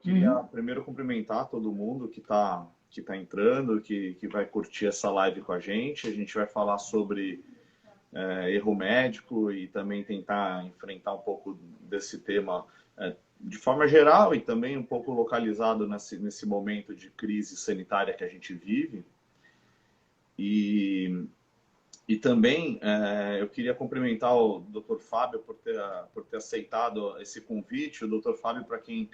queria primeiro cumprimentar todo mundo que tá entrando, que vai curtir essa live com a gente. A gente vai falar sobre erro médico e também tentar enfrentar um pouco desse tema de forma geral e também um pouco localizado nesse momento de crise sanitária que a gente vive. E também eu queria cumprimentar o Dr. Fábio por ter aceitado esse convite. O Dr. Fábio, para quem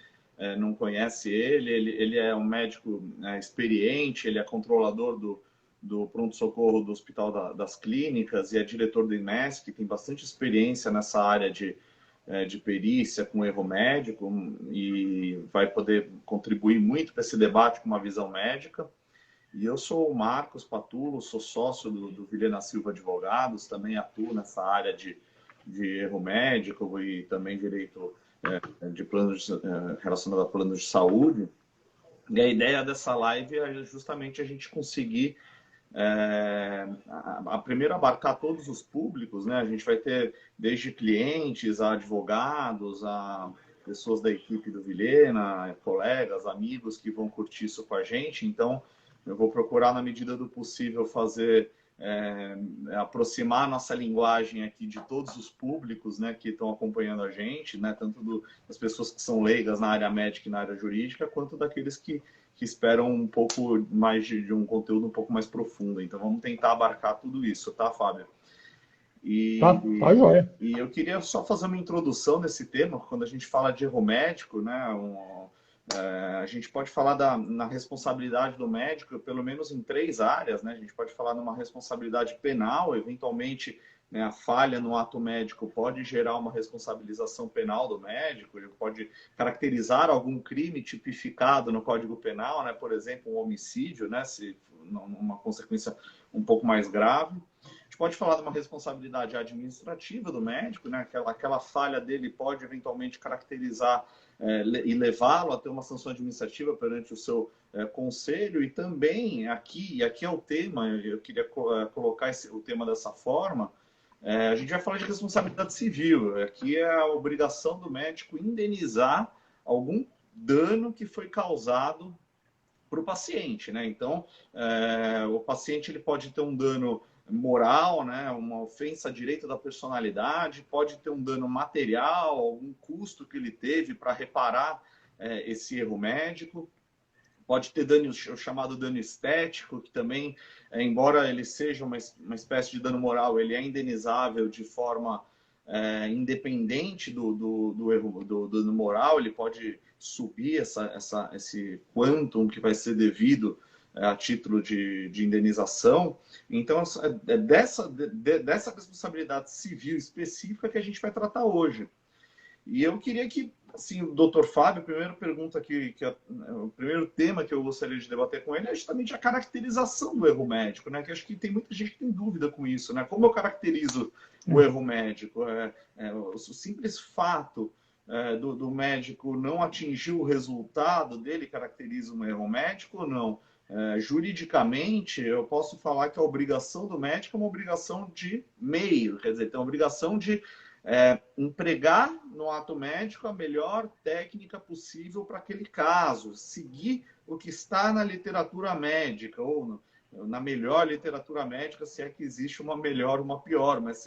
não conhece ele é um médico experiente, ele é controlador do pronto-socorro do Hospital das Clínicas e é diretor do IMESC, que tem bastante experiência nessa área de perícia com erro médico e vai poder contribuir muito para esse debate com uma visão médica. E eu sou o Marcos Patulo, sou sócio do Vilhena Silva Advogados, também atuo nessa área de erro médico e também direito de planos relacionado a planos de saúde. E a ideia dessa live é justamente a gente conseguir primeiro abarcar todos os públicos, né? A gente vai ter desde clientes a advogados, a pessoas da equipe do Vilhena, colegas, amigos que vão curtir isso com a gente. Então, eu vou procurar, na medida do possível, aproximar a nossa linguagem aqui de todos os públicos, né, que estão acompanhando a gente, né, tanto das pessoas que são leigas na área médica e na área jurídica, quanto daqueles que esperam um pouco mais de um conteúdo um pouco mais profundo. Então, vamos tentar abarcar tudo isso, tá, Fábio? Tá joia. E eu queria só fazer uma introdução nesse tema. Quando a gente fala de erro médico, né, a gente pode falar na responsabilidade do médico, pelo menos em 3 áreas, né? A gente pode falar numa responsabilidade penal, eventualmente, né, a falha no ato médico pode gerar uma responsabilização penal do médico, ele pode caracterizar algum crime tipificado no Código Penal, né? Por exemplo, um homicídio, né? Se uma consequência um pouco mais grave. A gente pode falar de uma responsabilidade administrativa do médico, né? Aquela falha dele pode eventualmente caracterizar e levá-lo a ter uma sanção administrativa perante o seu conselho. E também, aqui é o tema, eu queria colocar o tema dessa forma, a gente vai falar de responsabilidade civil. Aqui é a obrigação do médico indenizar algum dano que foi causado para o paciente, né? Então, o paciente ele pode ter um dano moral, né? Uma ofensa a direito da personalidade, pode ter um dano material, algum custo que ele teve para reparar esse erro médico, pode ter dano, o chamado dano estético, que também, embora ele seja uma espécie de dano moral, ele é indenizável de forma independente do erro do dano moral, ele pode subir esse quantum que vai ser devido a título de indenização. Então, é dessa responsabilidade civil específica que a gente vai tratar hoje. E eu queria que, assim, o Dr. Fábio, a primeira pergunta o primeiro tema que eu gostaria de debater com ele é justamente a caracterização do erro médico, né? Que acho que tem muita gente que tem dúvida com isso, né? Como eu caracterizo o erro médico? O simples fato do médico não atingir o resultado dele caracteriza um erro médico ou não? Juridicamente, eu posso falar que a obrigação do médico é uma obrigação de meio, quer dizer, tem uma obrigação de empregar no ato médico a melhor técnica possível para aquele caso, seguir o que está na literatura médica, ou na melhor literatura médica, se é que existe uma melhor, uma pior, mas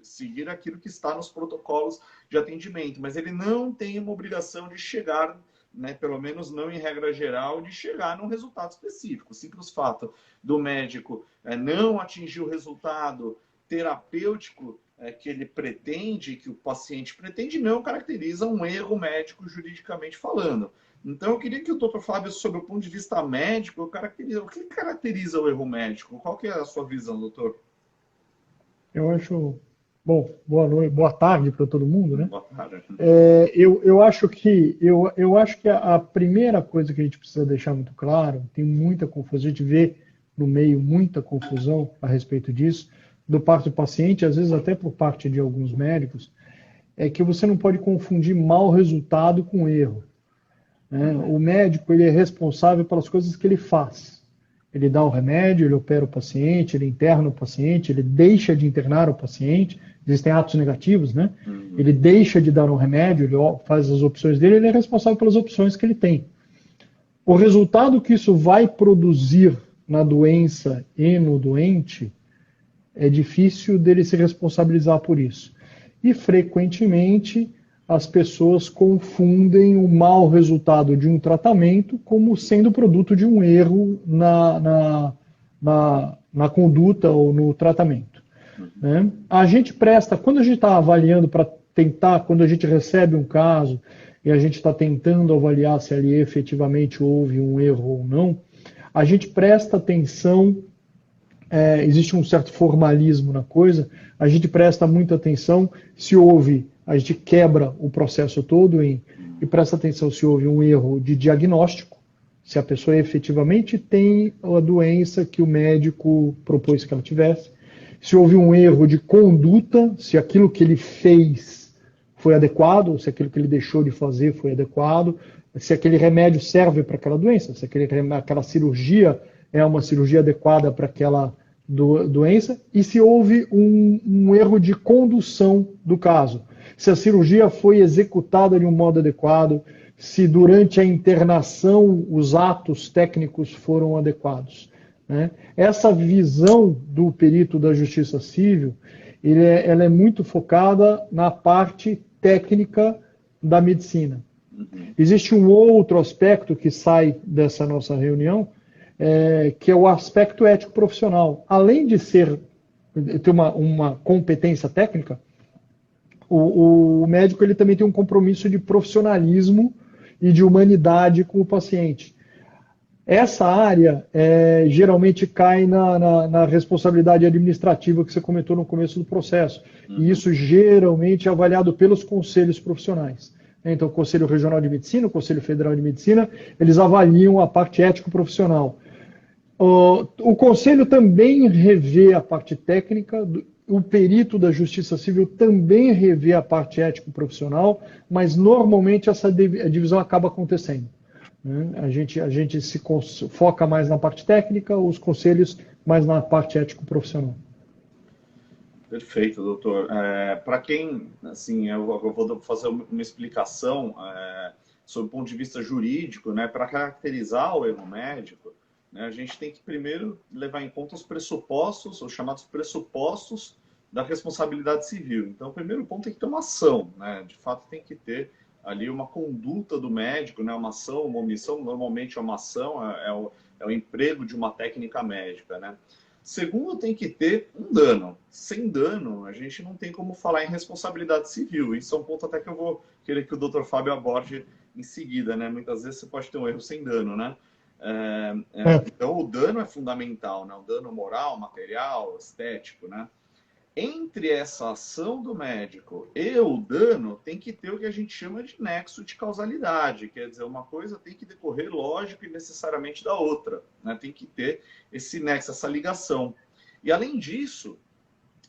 seguir aquilo que está nos protocolos de atendimento. Mas ele não tem uma obrigação de chegar, né, pelo menos não em regra geral, de chegar num resultado específico. O simples fato do médico não atingir o resultado terapêutico que ele pretende, que o paciente pretende, não caracteriza um erro médico juridicamente falando. Então, eu queria que o Dr. Fábio, sob o ponto de vista médico, o que caracteriza o erro médico? Qual que é a sua visão, doutor? Eu acho... Bom, boa noite, boa tarde para todo mundo, né? Boa tarde. Eu acho que a primeira coisa que a gente precisa deixar muito claro, tem muita confusão, a gente vê no meio muita confusão a respeito disso, do parte do paciente, às vezes até por parte de alguns médicos, é que você não pode confundir mau resultado com erro, né? O médico ele é responsável pelas coisas que ele faz. Ele dá o remédio, ele opera o paciente, ele interna o paciente, ele deixa de internar o paciente. Existem atos negativos, né? Ele deixa de dar um remédio, ele faz as opções dele, ele é responsável pelas opções que ele tem. O resultado que isso vai produzir na doença e no doente é difícil dele se responsabilizar por isso. E, frequentemente, as pessoas confundem o mau resultado de um tratamento como sendo produto de um erro na conduta ou no tratamento. Né? A gente presta, quando a gente está avaliando para tentar, quando a gente recebe um caso e a gente está tentando avaliar se ali efetivamente houve um erro ou não, a gente presta atenção, existe um certo formalismo na coisa, a gente presta muita atenção se houve, a gente quebra o processo todo e presta atenção se houve um erro de diagnóstico, se a pessoa efetivamente tem a doença que o médico propôs que ela tivesse, se houve um erro de conduta, se aquilo que ele fez foi adequado, se aquilo que ele deixou de fazer foi adequado, se aquele remédio serve para aquela doença, se aquela cirurgia é uma cirurgia adequada para aquela doença, e se houve um erro de condução do caso. Se a cirurgia foi executada de um modo adequado, se durante a internação os atos técnicos foram adequados. Né? Essa visão do perito da Justiça Civil, ela é muito focada na parte técnica da medicina. Existe um outro aspecto que sai dessa nossa reunião, que é o aspecto ético profissional. Além de ter uma competência técnica, o médico ele também tem um compromisso de profissionalismo e de humanidade com o paciente. Essa área geralmente cai na responsabilidade administrativa que você comentou no começo do processo. E isso geralmente é avaliado pelos conselhos profissionais. Então, o Conselho Regional de Medicina, o Conselho Federal de Medicina, eles avaliam a parte ético-profissional. O Conselho também revê a parte técnica, o perito da Justiça Civil também revê a parte ético-profissional, mas normalmente essa divisão acaba acontecendo. A gente se foca mais na parte técnica, os conselhos mais na parte ético-profissional. Perfeito, doutor. Para quem, assim, eu vou fazer uma explicação sob o ponto de vista jurídico, né, para caracterizar o erro médico, né, a gente tem que primeiro levar em conta os pressupostos, os chamados pressupostos da responsabilidade civil. Então, o primeiro ponto tem que ter uma ação, né? De fato, tem que ter ali uma conduta do médico, né? Uma ação, uma omissão. Normalmente, uma ação é o emprego de uma técnica médica, né? Segundo, tem que ter um dano. Sem dano, a gente não tem como falar em responsabilidade civil. Isso é um ponto até que eu vou querer que o Dr. Fábio aborde em seguida, né? Muitas vezes você pode ter um erro sem dano, né? Então, o dano é fundamental, né? O dano moral, material, estético, né? Entre essa ação do médico e o dano, tem que ter o que a gente chama de nexo de causalidade. Quer dizer, uma coisa tem que decorrer lógico e necessariamente da outra, né? Tem que ter esse nexo, essa ligação. E, além disso,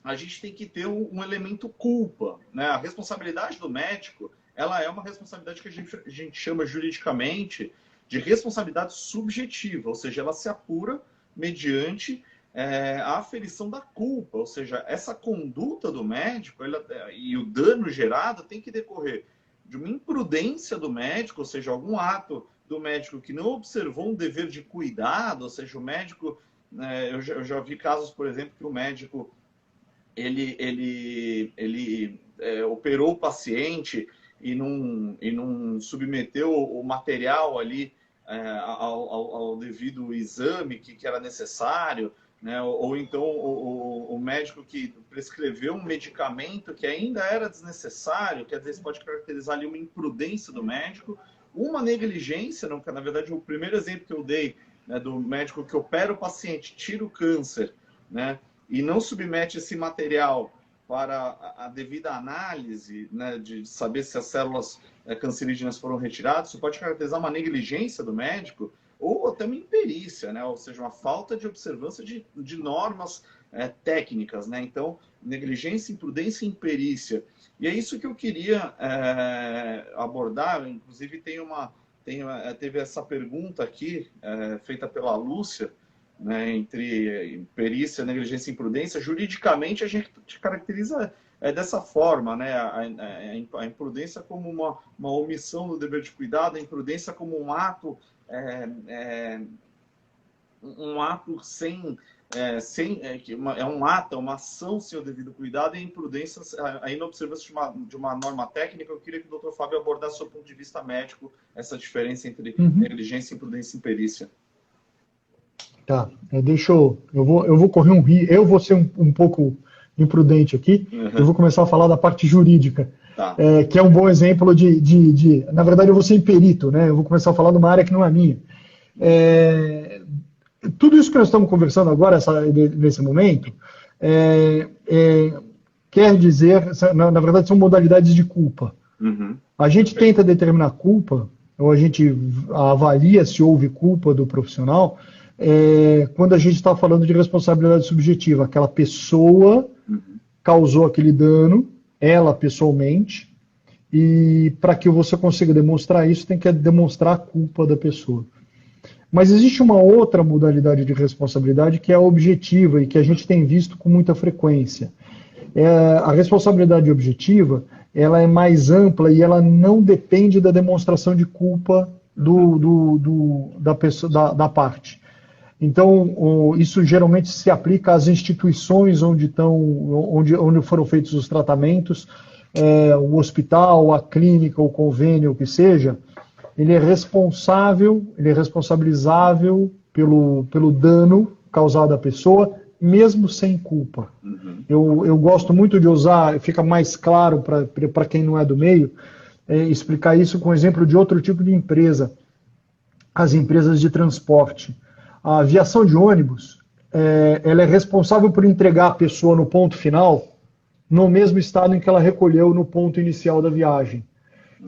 a gente tem que ter um elemento culpa, né? A responsabilidade do médico, ela é uma responsabilidade que a gente chama juridicamente de responsabilidade subjetiva, ou seja, ela se apura mediante a aferição da culpa, ou seja, essa conduta do médico e o dano gerado tem que decorrer de uma imprudência do médico, ou seja, algum ato do médico que não observou um dever de cuidado, ou seja, o médico, eu já vi casos, por exemplo, que o médico ele operou o paciente e não submeteu o material ali ao devido exame que era necessário, né? Ou então o médico que prescreveu um medicamento que ainda era desnecessário, que às vezes pode caracterizar ali uma imprudência do médico, uma negligência, não, que na verdade o primeiro exemplo que eu dei, né, do médico que opera o paciente, tira o câncer, né, e não submete esse material para a devida análise, né, de saber se as células cancerígenas foram retiradas, isso pode caracterizar uma negligência do médico, ou até uma imperícia, né? Ou seja, uma falta de observância de normas técnicas, né? Então, negligência, imprudência e imperícia. E é isso que eu queria abordar, inclusive teve essa pergunta aqui, feita pela Lúcia, né, entre perícia, negligência e imprudência, juridicamente a gente caracteriza dessa forma, né, a imprudência como uma omissão do dever de cuidado, a imprudência como um ato uma ação sem o devido cuidado, e a imprudência, a inobservância de uma norma técnica. Eu queria que o Dr. Fábio abordasse, do seu ponto de vista médico, essa diferença entre negligência, imprudência e imperícia. Tá, eu vou correr um risco, eu vou ser um pouco imprudente aqui, eu vou começar a falar da parte jurídica, Tá. Que é um bom exemplo na verdade eu vou ser perito, né? Eu vou começar a falar de uma área que não é minha. Tudo isso que nós estamos conversando agora, nesse momento, quer dizer, na verdade são modalidades de culpa. A gente tenta determinar culpa, ou a gente avalia se houve culpa do profissional, quando a gente está falando de responsabilidade subjetiva. Aquela pessoa causou aquele dano, ela pessoalmente, e para que você consiga demonstrar isso, tem que demonstrar a culpa da pessoa. Mas existe uma outra modalidade de responsabilidade que é a objetiva e que a gente tem visto com muita frequência. A responsabilidade objetiva, ela é mais ampla e ela não depende da demonstração de culpa da parte. Então, isso geralmente se aplica às instituições onde foram feitos os tratamentos, o hospital, a clínica, o convênio, o que seja. Ele é responsabilizável pelo dano causado à pessoa, mesmo sem culpa. Eu gosto muito de usar, fica mais claro para quem não é do meio, explicar isso com o exemplo de outro tipo de empresa, as empresas de transporte. A aviação de ônibus, ela é responsável por entregar a pessoa no ponto final, no mesmo estado em que ela recolheu no ponto inicial da viagem.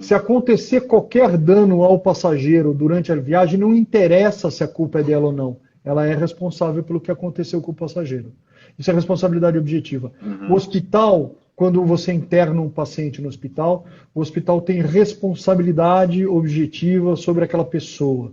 Se acontecer qualquer dano ao passageiro durante a viagem, não interessa se a culpa é dela ou não. Ela é responsável pelo que aconteceu com o passageiro. Isso é responsabilidade objetiva. O hospital, quando você interna um paciente no hospital, o hospital tem responsabilidade objetiva sobre aquela pessoa.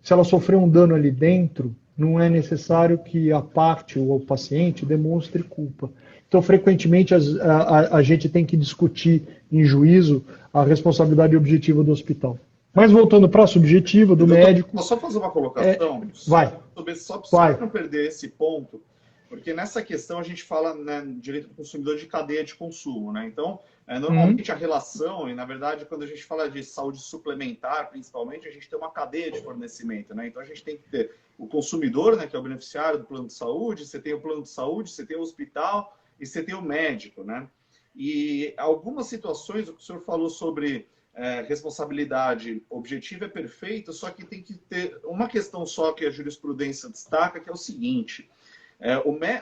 Se ela sofreu um dano ali dentro, não é necessário que a parte ou o paciente demonstre culpa. Então, frequentemente, a gente tem que discutir em juízo a responsabilidade objetiva do hospital. Mas voltando para a subjetiva do médico... Posso só fazer uma colocação? Vai. Só para não perder esse ponto, porque nessa questão a gente fala, né, direito do consumidor de cadeia de consumo, né? Então, normalmente a relação, e na verdade quando a gente fala de saúde suplementar, principalmente, a gente tem uma cadeia de fornecimento, né? Então a gente tem que ter o consumidor, né, que é o beneficiário do plano de saúde, você tem o plano de saúde, você tem o hospital e você tem o médico, né? E algumas situações, o que o senhor falou sobre responsabilidade objetiva é perfeito, só que tem que ter uma questão só que a jurisprudência destaca, que é o seguinte: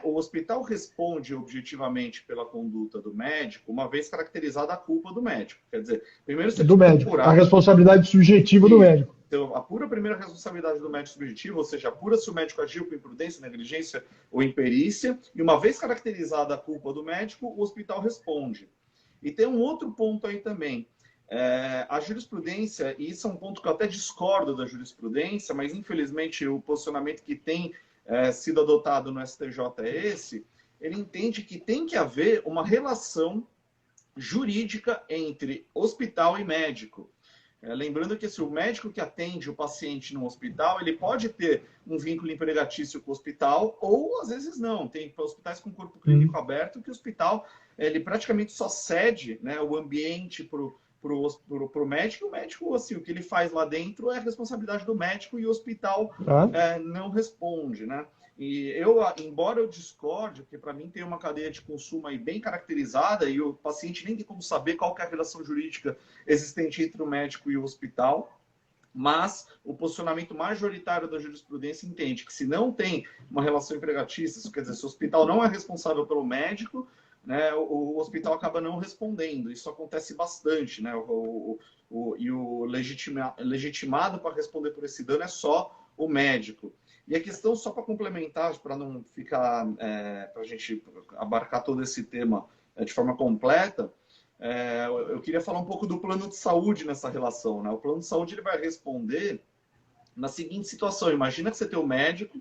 o hospital responde objetivamente pela conduta do médico, uma vez caracterizada a culpa do médico. Quer dizer, primeiro você do médico, apurar a responsabilidade subjetiva do médico. Então, apura a primeira responsabilidade do médico subjetivo, ou seja, apura se o médico agiu com imprudência, negligência ou imperícia, e uma vez caracterizada a culpa do médico, o hospital responde. E tem um outro ponto aí também. A jurisprudência, e isso é um ponto que eu até discordo da jurisprudência, mas infelizmente o posicionamento que tem sido adotado no STJ é esse, ele entende que tem que haver uma relação jurídica entre hospital e médico. Lembrando que se o médico que atende o paciente no hospital, ele pode ter um vínculo empregatício com o hospital, ou às vezes não. Tem hospitais com corpo clínico aberto que o hospital ele praticamente só cede, né, o ambiente para o médico. O médico, assim, o que ele faz lá dentro é responsabilidade do médico e o hospital não responde, né? E embora eu discorde, porque para mim tem uma cadeia de consumo aí bem caracterizada e o paciente nem tem como saber qual que é a relação jurídica existente entre o médico e o hospital, mas o posicionamento majoritário da jurisprudência entende que se não tem uma relação empregatícia, isso quer dizer, se o hospital não é responsável pelo médico, né, o hospital acaba não respondendo. Isso acontece bastante, né? E o legitimado para responder por esse dano é só o médico. E a questão, só para complementar, para não ficar, para a gente abarcar todo esse tema de forma completa, eu queria falar um pouco do plano de saúde nessa relação, né? O plano de saúde ele vai responder na seguinte situação: imagina que você tem um médico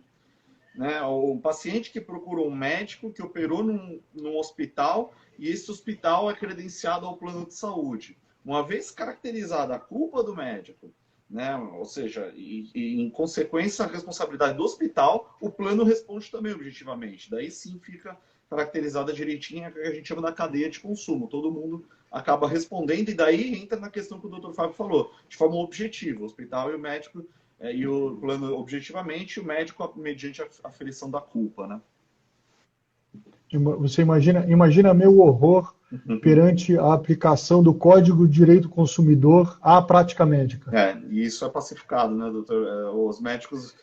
né? O paciente que procura um médico que operou num hospital e esse hospital é credenciado ao plano de saúde. Uma vez caracterizada a culpa do médico, né? Ou seja, e em consequência a responsabilidade do hospital, o plano responde também objetivamente. Daí sim fica caracterizada direitinho, que a gente chama da cadeia de consumo. Todo mundo acaba respondendo e daí entra na questão que o Dr. Fábio falou, de forma objetiva, o hospital e o médico e o plano objetivamente, o médico mediante a aferição da culpa, né? Você imagina meu horror perante a aplicação do Código de Direito do Consumidor à prática médica. E isso é pacificado, né, doutor? Os médicos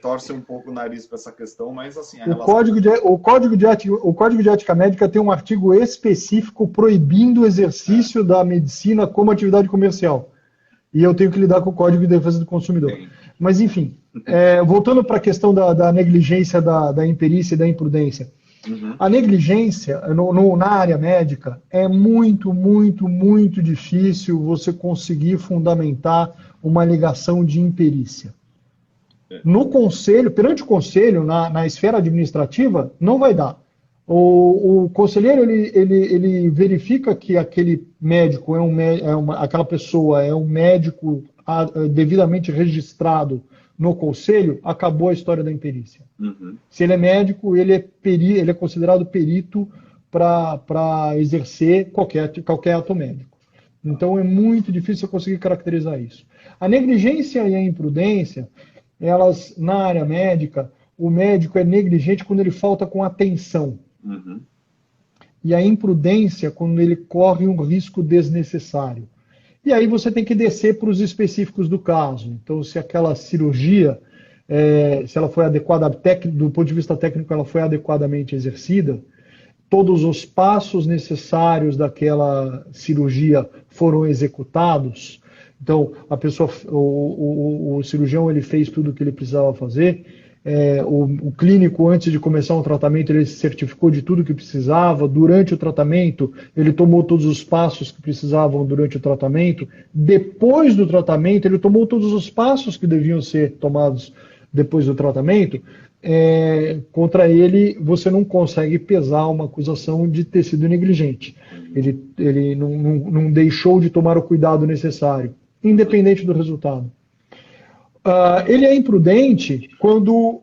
torcem um pouco o nariz para essa questão, mas assim, a relação... O Código de Ética Médica tem um artigo específico proibindo o exercício da medicina como atividade comercial. E eu tenho que lidar com o Código de Defesa do Consumidor. Sim. Mas, enfim, voltando para a questão da negligência, da imperícia e da imprudência. Uhum. A negligência na área médica é muito, muito, muito difícil você conseguir fundamentar uma alegação de imperícia. No conselho, perante o conselho, na esfera administrativa, não vai dar. O conselheiro ele verifica que aquele médico aquela pessoa é um médico devidamente registrado no conselho, acabou a história da imperícia. Uhum. Se ele é médico, ele é considerado perito para exercer qualquer ato médico. Então é muito difícil conseguir caracterizar isso. A negligência e a imprudência, elas, na área médica, o médico é negligente quando ele falta com atenção. Uhum. E a imprudência quando ele corre um risco desnecessário. E aí você tem que descer para os específicos do caso. Então, se aquela cirurgia, se ela foi adequada, do ponto de vista técnico, ela foi adequadamente exercida, todos os passos necessários daquela cirurgia foram executados. Então, a pessoa, o cirurgião, ele fez tudo o que ele precisava fazer. O clínico, antes de começar um tratamento, ele se certificou de tudo que precisava. Durante o tratamento, ele tomou todos os passos que precisavam durante o tratamento. Depois do tratamento, ele tomou todos os passos que deviam ser tomados depois do tratamento. Contra ele, você não consegue pesar uma acusação de ter sido negligente. Ele não deixou de tomar o cuidado necessário, independente do resultado. Ele é imprudente quando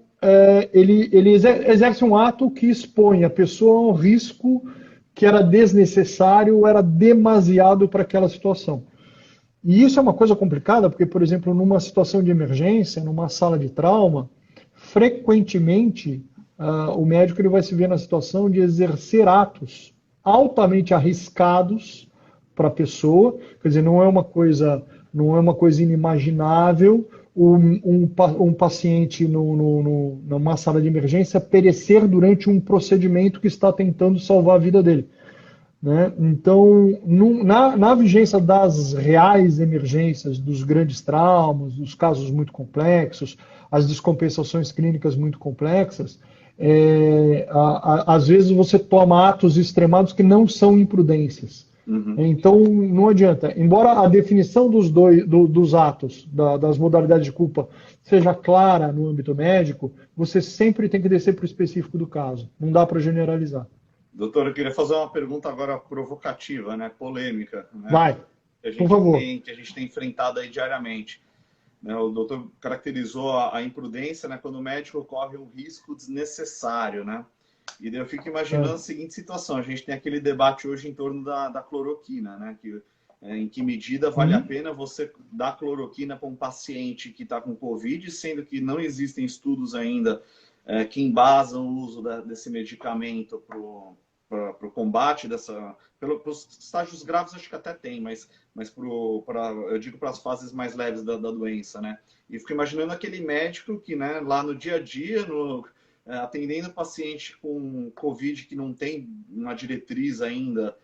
ele exerce um ato que expõe a pessoa a um risco que era desnecessário ou era demasiado para aquela situação. E isso é uma coisa complicada, porque, por exemplo, numa situação de emergência, numa sala de trauma, frequentemente o médico ele vai se ver na situação de exercer atos altamente arriscados para a pessoa. Quer dizer, não é uma coisa inimaginável um paciente numa sala de emergência perecer durante um procedimento que está tentando salvar a vida dele. Né? Então, na vigência das reais emergências, dos grandes traumas, dos casos muito complexos, as descompensações clínicas muito complexas, às vezes você toma atos extremados que não são imprudências. Uhum. Então, não adianta. Embora a definição dos atos, das modalidades de culpa, seja clara no âmbito médico, você sempre tem que descer para o específico do caso. Não dá para generalizar. Doutor, eu queria fazer uma pergunta agora provocativa, né? Polêmica. Né? Vai, por favor. Que a gente tem enfrentado aí diariamente. Né? O doutor caracterizou a imprudência, né? Quando o médico corre um risco desnecessário, né? E daí eu fico imaginando a seguinte situação. A gente tem aquele debate hoje em torno da cloroquina, né? Em que medida vale a pena você dar cloroquina para um paciente que está com Covid, sendo que não existem estudos ainda que embasam o uso desse medicamento para o combate pelos estágios graves acho que até tem, mas eu digo para as fases mais leves da doença, né? E fico imaginando aquele médico que, né, lá no dia a dia, atendendo paciente com Covid que não tem uma diretriz ainda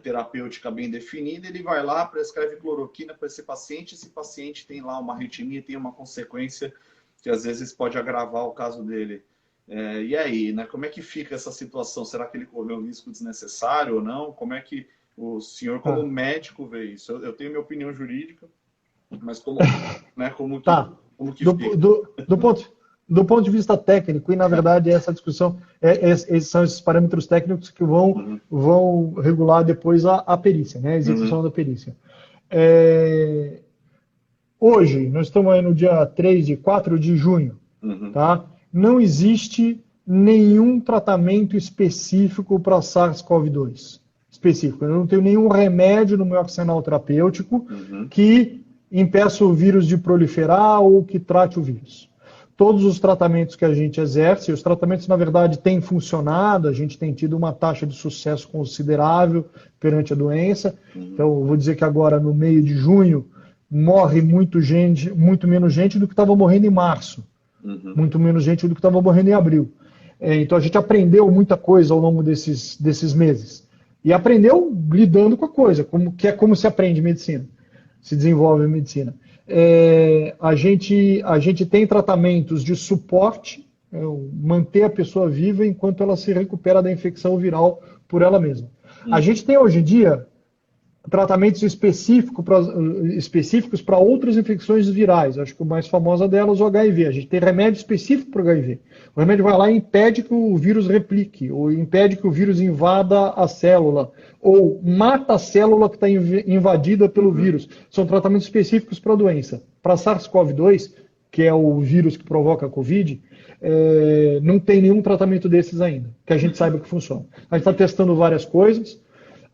terapêutica bem definida, ele vai lá, prescreve cloroquina para esse paciente tem lá uma arritmia, tem uma consequência que às vezes pode agravar o caso dele. E aí, né? Como é que fica essa situação? Será que ele correu um risco desnecessário ou não? Como é que o senhor, como médico, vê isso? Eu tenho minha opinião jurídica, mas como que fica? do ponto de vista técnico, e na verdade essa discussão, esses são esses parâmetros técnicos que vão regular depois a perícia, né, a execução da perícia. Hoje, nós estamos aí no dia 4 de junho, tá? Não existe nenhum tratamento específico para SARS-CoV-2. Específico. Eu não tenho nenhum remédio no meu arsenal terapêutico que impeça o vírus de proliferar ou que trate o vírus. Todos os tratamentos que a gente exerce, os tratamentos, na verdade, têm funcionado, a gente tem tido uma taxa de sucesso considerável perante a doença. Então, eu vou dizer que agora, no meio de junho, morre muito menos gente do que estava morrendo em março. Muito menos gente do que estava morrendo em abril. Então, a gente aprendeu muita coisa ao longo desses meses. E aprendeu lidando com a coisa, que é como se aprende medicina, se desenvolve a medicina. A gente tem tratamentos de suporte, manter a pessoa viva enquanto ela se recupera da infecção viral por ela mesma. A gente tem hoje em dia tratamentos específicos para outras infecções virais. Acho que o mais famosa delas é o HIV. A gente tem remédio específico para o HIV. O remédio vai lá e impede que o vírus replique, ou impede que o vírus invada a célula, ou mata a célula que está invadida pelo vírus. São tratamentos específicos para a doença. Para SARS-CoV-2, que é o vírus que provoca a Covid, não tem nenhum tratamento desses ainda, que a gente saiba que funciona. A gente está testando várias coisas.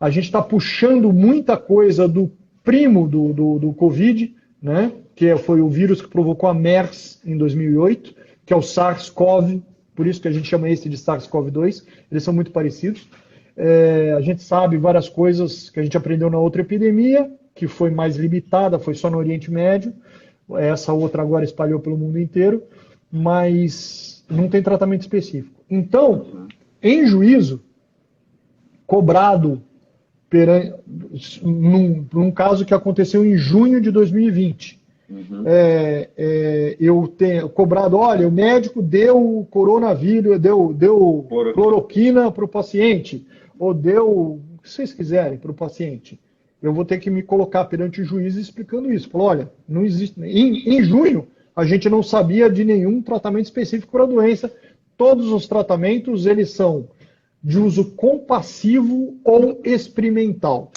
A gente está puxando muita coisa do primo do Covid, né, que foi o vírus que provocou a MERS em 2008, que é o SARS-CoV, por isso que a gente chama esse de SARS-CoV-2, eles são muito parecidos. A gente sabe várias coisas que a gente aprendeu na outra epidemia, que foi mais limitada, foi só no Oriente Médio, essa outra agora espalhou pelo mundo inteiro, mas não tem tratamento específico. Então, em juízo, cobrado num caso que aconteceu em junho de 2020. Eu tenho cobrado, olha, o médico deu coronavírus, deu cloroquina para o paciente, ou deu o que vocês quiserem para o paciente. Eu vou ter que me colocar perante o juiz explicando isso. Falou, olha, não existe. Em junho, a gente não sabia de nenhum tratamento específico para a doença. Todos os tratamentos, eles são de uso compassivo ou experimental.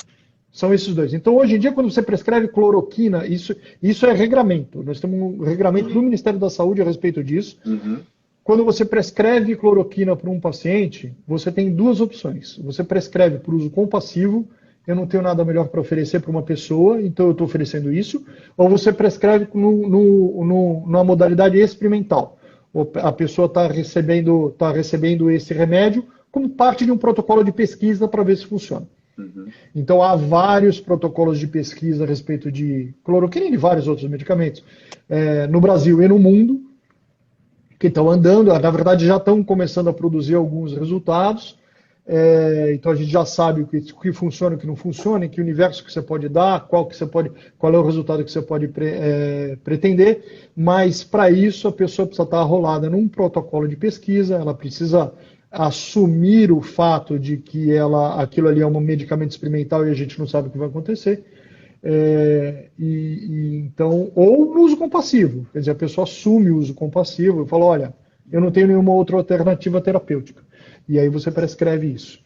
São esses dois. Então, hoje em dia, quando você prescreve cloroquina, isso é regramento. Nós temos um regramento do Ministério da Saúde a respeito disso. Quando você prescreve cloroquina para um paciente, você tem duas opções. Você prescreve por uso compassivo, eu não tenho nada melhor para oferecer para uma pessoa, então eu estou oferecendo isso, ou você prescreve numa modalidade experimental. A pessoa está recebendo esse remédio como parte de um protocolo de pesquisa para ver se funciona. Então, há vários protocolos de pesquisa a respeito de cloroquina e de vários outros medicamentos no Brasil e no mundo, que estão andando, na verdade já estão começando a produzir alguns resultados. Então, a gente já sabe o que funciona e o que não funciona, em que universo que você pode dar, qual é o resultado que você pode pretender, mas para isso a pessoa precisa estar arrolada num protocolo de pesquisa, ela precisa assumir o fato de que aquilo ali é um medicamento experimental e a gente não sabe o que vai acontecer. Então, ou no uso compassivo, quer dizer, a pessoa assume o uso compassivo e fala, olha, eu não tenho nenhuma outra alternativa terapêutica. E aí você prescreve isso.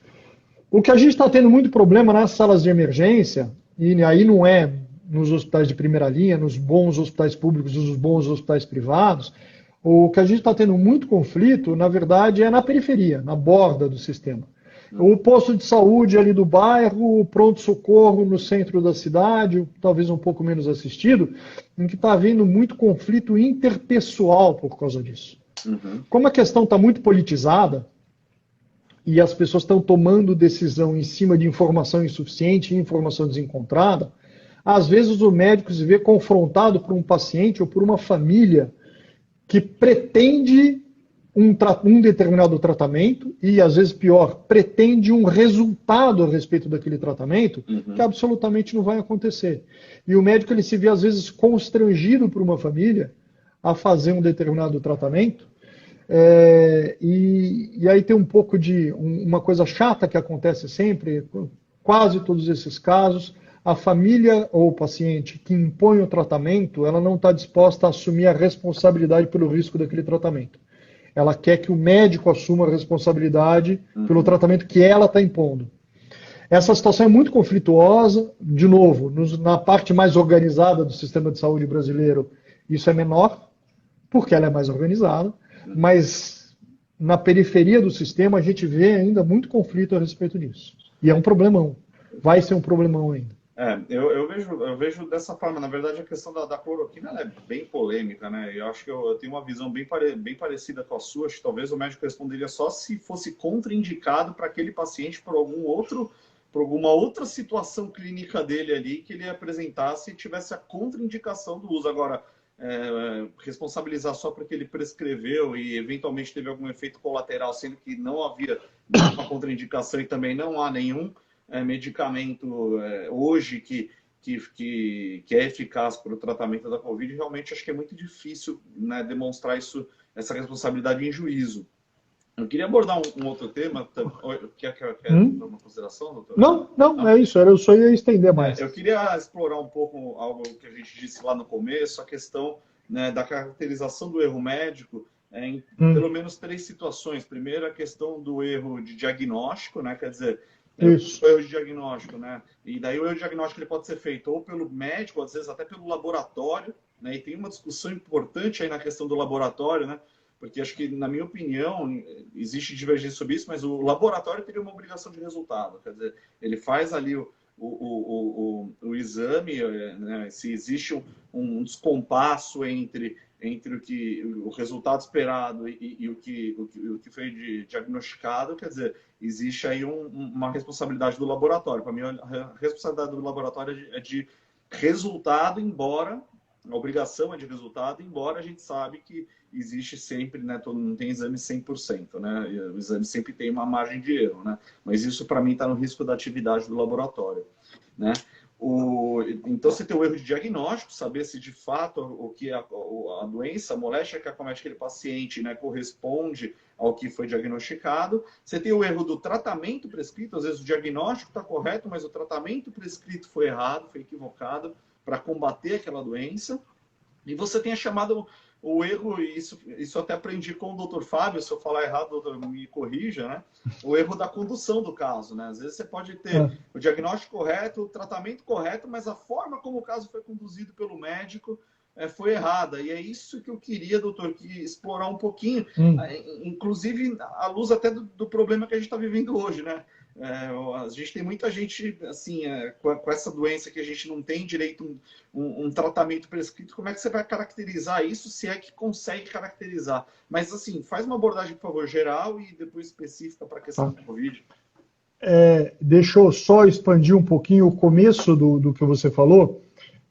O que a gente está tendo muito problema nas salas de emergência, e aí não é nos hospitais de primeira linha, nos bons hospitais públicos, nos bons hospitais privados, o que a gente está tendo muito conflito, na verdade, é na periferia, na borda do sistema. O posto de saúde ali do bairro, o pronto-socorro no centro da cidade, talvez um pouco menos assistido, em que está havendo muito conflito interpessoal por causa disso. Como a questão está muito politizada, e as pessoas estão tomando decisão em cima de informação insuficiente e informação desencontrada, às vezes o médico se vê confrontado por um paciente ou por uma família que pretende um determinado tratamento e, às vezes, pior, pretende um resultado a respeito daquele tratamento que absolutamente não vai acontecer. E o médico ele se vê, às vezes, constrangido por uma família a fazer um determinado tratamento. E aí tem um pouco de uma coisa chata que acontece sempre, quase todos esses casos, a família ou o paciente que impõe o tratamento, ela não está disposta a assumir a responsabilidade pelo risco daquele tratamento. Ela quer que o médico assuma a responsabilidade pelo tratamento que ela está impondo. Essa situação é muito conflituosa. De novo, na parte mais organizada do sistema de saúde brasileiro, isso é menor, porque ela é mais organizada, mas na periferia do sistema a gente vê ainda muito conflito a respeito disso. E é um problemão. Vai ser um problemão ainda. Eu vejo dessa forma. Na verdade, a questão da cloroquina ela é bem polêmica, né? Eu acho que eu tenho uma visão bem parecida com a sua. Acho que talvez o médico responderia só se fosse contraindicado para aquele paciente por alguma outra situação clínica dele ali que ele apresentasse e tivesse a contraindicação do uso. Agora, responsabilizar só porque ele prescreveu e eventualmente teve algum efeito colateral, sendo que não havia uma contraindicação e também não há nenhum medicamento hoje que é eficaz para o tratamento da Covid, realmente acho que é muito difícil, né, demonstrar essa responsabilidade em juízo. Eu queria abordar um outro tema. Quer dar uma consideração, doutor? Não, é isso. Eu só ia estender mais. Eu queria explorar um pouco algo que a gente disse lá no começo, a questão, né, da caracterização do erro médico em pelo menos 3 situações. Primeiro, a questão do erro de diagnóstico, né? Quer dizer, o erro de diagnóstico, né? E daí o erro de diagnóstico ele pode ser feito ou pelo médico, às vezes até pelo laboratório, né? E tem uma discussão importante aí na questão do laboratório, né? Porque acho que, na minha opinião, existe divergência sobre isso, mas o laboratório teria uma obrigação de resultado. Quer dizer, ele faz ali o exame, né? Se existe um descompasso entre o resultado esperado e o que foi diagnosticado, quer dizer, existe aí uma responsabilidade do laboratório. Para mim, a responsabilidade do laboratório é de resultado, embora a obrigação é de resultado, embora a gente sabe que existe sempre, né, não tem exame 100%, né? O exame sempre tem uma margem de erro, né? Mas isso, para mim, está no risco da atividade do laboratório, né? Então, você tem o erro de diagnóstico, saber se de fato o que a doença, a moléstia que acomete aquele paciente, né, corresponde ao que foi diagnosticado. Você tem o erro do tratamento prescrito, às vezes o diagnóstico está correto, mas o tratamento prescrito foi errado, foi equivocado para combater aquela doença. E você tem a chamada o erro, isso eu até aprendi com o doutor Fábio, se eu falar errado, doutor, me corrija, né? O erro da condução do caso, né? Às vezes você pode ter o diagnóstico correto, o tratamento correto, mas a forma como o caso foi conduzido pelo médico foi errada. E é isso que eu queria, doutor, explorar um pouquinho, inclusive à luz até do problema que a gente está vivendo hoje, né? A gente tem muita gente assim, com essa doença que a gente não tem direito um tratamento prescrito. Como é que você vai caracterizar isso, se é que consegue caracterizar? Mas assim, faz uma abordagem, por favor, geral e depois específica para a questão do Covid. Deixa eu só expandir um pouquinho o começo do que você falou.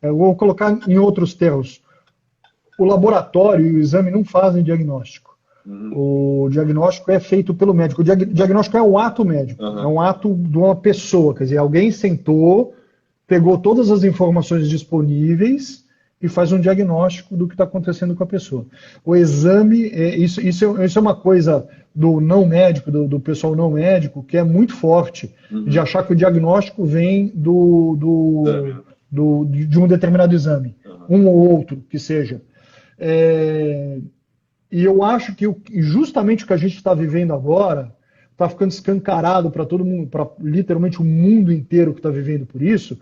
Eu vou colocar em outros termos. O laboratório e o exame não fazem diagnóstico. O diagnóstico é feito pelo médico. O diagnóstico é um ato médico, é um ato de uma pessoa. Quer dizer, alguém sentou, pegou todas as informações disponíveis e faz um diagnóstico do que está acontecendo com a pessoa. O exame, isso é uma coisa do não médico, do pessoal não médico, que é muito forte, de achar que o diagnóstico vem de um determinado exame, um ou outro que seja. E eu acho que justamente o que a gente está vivendo agora está ficando escancarado para todo mundo, para literalmente o mundo inteiro que está vivendo por isso.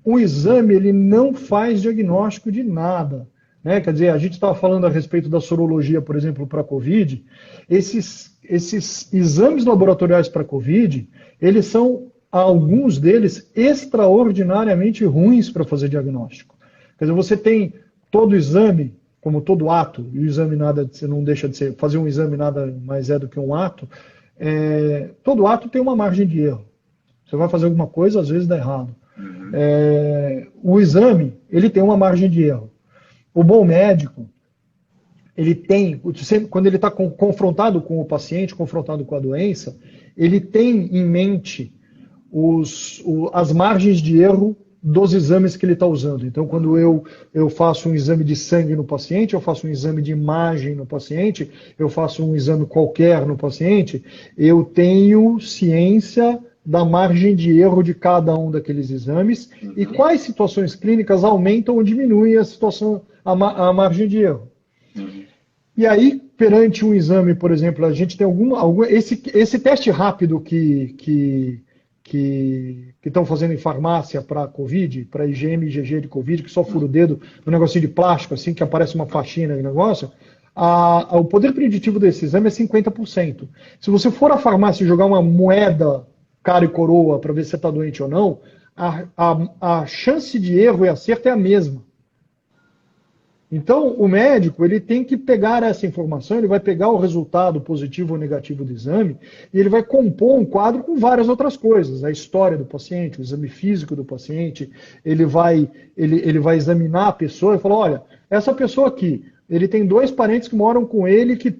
O exame ele não faz diagnóstico de nada, né? Quer dizer, a gente estava falando a respeito da sorologia, por exemplo, para a Covid. Esses exames laboratoriais para a Covid, eles são, alguns deles, extraordinariamente ruins para fazer diagnóstico. Quer dizer, você tem todo exame, como todo ato, e o exame nada, você não deixa de ser, fazer um exame nada mais do que um ato, todo ato tem uma margem de erro. Você vai fazer alguma coisa, às vezes dá errado. O exame, ele tem uma margem de erro. O bom médico, ele tem, quando ele está confrontado com o paciente, confrontado com a doença, ele tem em mente as margens de erro dos exames que ele está usando. Então, quando eu faço um exame de sangue no paciente, eu faço um exame de imagem no paciente, eu faço um exame qualquer no paciente, eu tenho ciência da margem de erro de cada um daqueles exames e quais situações clínicas aumentam ou diminuem a margem de erro. E aí, perante um exame, por exemplo, a gente tem esse teste rápido que estão fazendo em farmácia para Covid, para IgM e IgG de Covid, que só fura o dedo no negocinho de plástico, assim, que aparece uma faixina no negócio, o poder preditivo desse exame é 50%. Se você for à farmácia e jogar uma moeda cara e coroa para ver se você está doente ou não, a chance de erro e acerto é a mesma. Então, o médico ele tem que pegar essa informação, ele vai pegar o resultado positivo ou negativo do exame e ele vai compor um quadro com várias outras coisas. A história do paciente, o exame físico do paciente, ele vai examinar a pessoa e falar, olha, essa pessoa aqui, ele tem 2 parentes que moram com ele que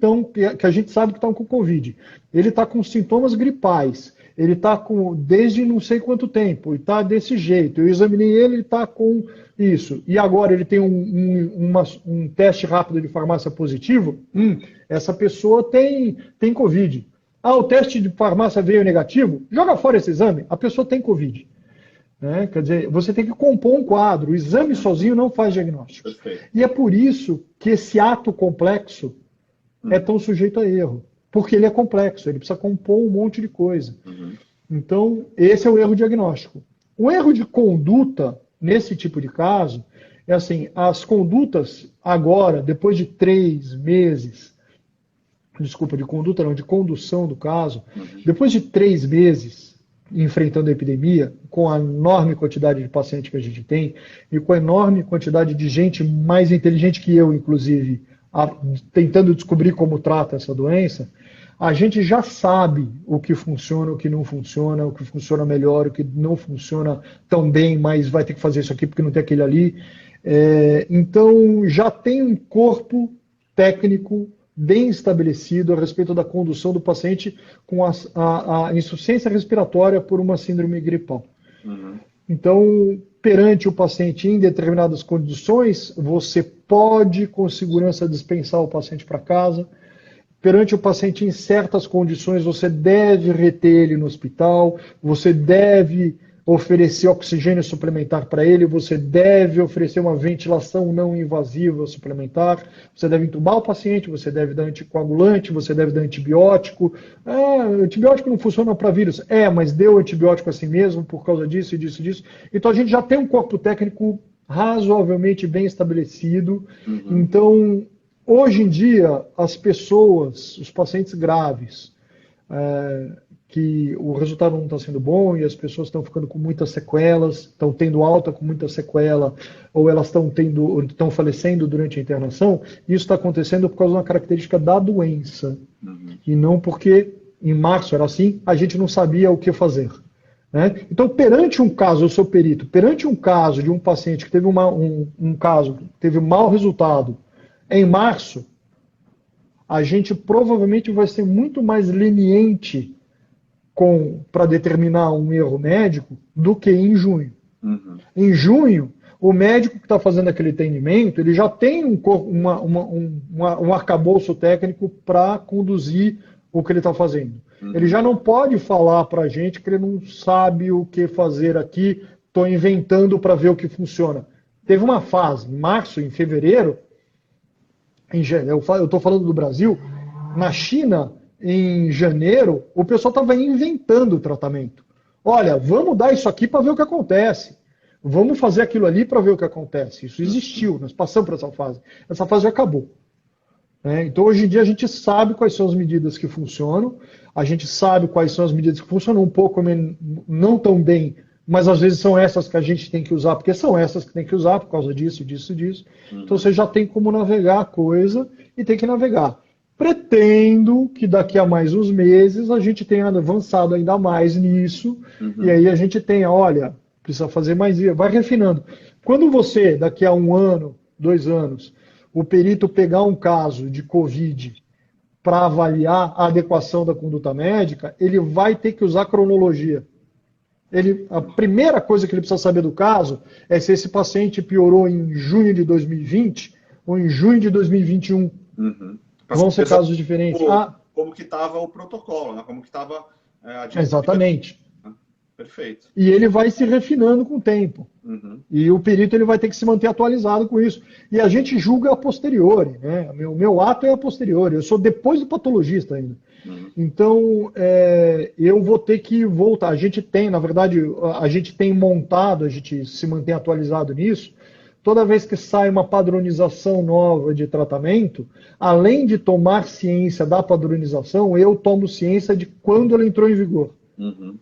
a gente sabe que estão com Covid. Ele está com sintomas gripais. Ele está desde não sei quanto tempo, e está desse jeito. Eu examinei ele está com isso. E agora ele tem um teste rápido de farmácia positivo. Essa pessoa tem Covid. O teste de farmácia veio negativo? Joga fora esse exame. A pessoa tem Covid. Né? Quer dizer, você tem que compor um quadro. O exame sozinho não faz diagnóstico. Perfeito. E é por isso que esse ato complexo é tão sujeito a erro. Porque ele é complexo, ele precisa compor um monte de coisa. Então, esse é o erro diagnóstico. O erro de conduta, nesse tipo de caso, é assim, as condutas agora, depois de 3 meses, de condução do caso, depois de 3 meses enfrentando a epidemia, com a enorme quantidade de pacientes que a gente tem, e com a enorme quantidade de gente mais inteligente que eu, inclusive, tentando descobrir como trata essa doença, a gente já sabe o que funciona, o que não funciona, o que funciona melhor, o que não funciona tão bem, mas vai ter que fazer isso aqui porque não tem aquele ali. Então, já tem um corpo técnico bem estabelecido a respeito da condução do paciente com a insuficiência respiratória por uma síndrome gripal. Então, perante o paciente em determinadas condições, você pode, com segurança, dispensar o paciente para casa. Perante o paciente em certas condições, você deve reter ele no hospital, você deve oferecer oxigênio suplementar para ele, você deve oferecer uma ventilação não invasiva suplementar, você deve entubar o paciente, você deve dar anticoagulante, você deve dar antibiótico. Antibiótico não funciona para vírus. Mas deu antibiótico assim mesmo por causa disso e disso e disso. Então a gente já tem um corpo técnico razoavelmente bem estabelecido. Então, hoje em dia, as pessoas, os pacientes graves, que o resultado não está sendo bom e as pessoas estão ficando com muitas sequelas, estão tendo alta com muita sequela, ou elas estão falecendo durante a internação, isso está acontecendo por causa de uma característica da doença. E não porque em março era assim, a gente não sabia o que fazer. Né? Então, perante um caso, eu sou perito, perante um caso de um paciente que teve teve mau resultado em março, a gente provavelmente vai ser muito mais leniente para determinar um erro médico do que em junho. Em junho, o médico que está fazendo aquele atendimento, ele já tem um arcabouço técnico para conduzir o que ele está fazendo. Ele já não pode falar para a gente que ele não sabe o que fazer aqui, estou inventando para ver o que funciona. Teve uma fase, em março, em fevereiro, eu estou falando do Brasil, na China, em janeiro, o pessoal estava inventando o tratamento. Olha, vamos dar isso aqui para ver o que acontece. Vamos fazer aquilo ali para ver o que acontece. Isso existiu, nós passamos por essa fase. Essa fase já acabou. Então, hoje em dia, a gente sabe quais são as medidas que funcionam, a gente sabe quais são as medidas que funcionam um pouco não tão bem, mas às vezes são essas que a gente tem que usar, porque são essas que tem que usar por causa disso, disso, disso. Então, você já tem como navegar a coisa e tem que navegar. Pretendo que daqui a mais uns meses a gente tenha avançado ainda mais nisso, e aí a gente tenha, olha, precisa fazer mais, vai refinando. Quando você, daqui a 1 ano, 2 anos, o perito pegar um caso de Covid para avaliar a adequação da conduta médica, ele vai ter que usar cronologia. A primeira coisa que ele precisa saber do caso é se esse paciente piorou em junho de 2020 ou em junho de 2021. Vão ser casos diferentes. Como que estava o protocolo, né? Como que estava a Exatamente. Perfeito. E ele vai se refinando com o tempo. Uhum. E o perito ele vai ter que se manter atualizado com isso. E a gente julga a posteriori, né? O meu ato é a posteriori. Eu sou depois do patologista ainda. Uhum. Então, eu vou ter que voltar. A gente tem, na verdade, a gente tem montado, a gente se mantém atualizado nisso. Toda vez que sai uma padronização nova de tratamento, além de tomar ciência da padronização, eu tomo ciência de quando ela entrou em vigor. Uhum.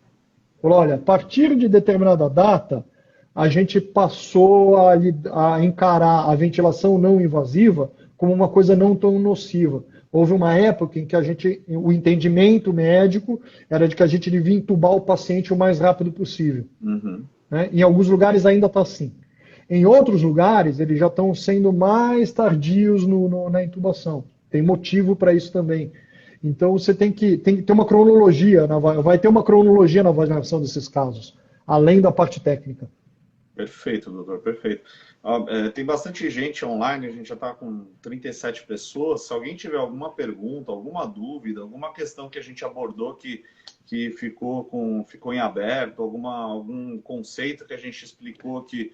Olha, a partir de determinada data, a gente passou a encarar a ventilação não invasiva como uma coisa não tão nociva. Houve uma época em que o entendimento médico era de que a gente devia entubar o paciente o mais rápido possível. Uhum. Né? Em alguns lugares ainda está assim. Em outros lugares, eles já estão sendo mais tardios na intubação. Tem motivo para isso também. Então, você tem que ter uma cronologia, vai ter uma cronologia na avaliação desses casos, além da parte técnica. Perfeito, doutor, perfeito. Tem bastante gente online, a gente já está com 37 pessoas. Se alguém tiver alguma pergunta, alguma dúvida, alguma questão que a gente abordou que ficou em aberto, algum conceito que a gente explicou que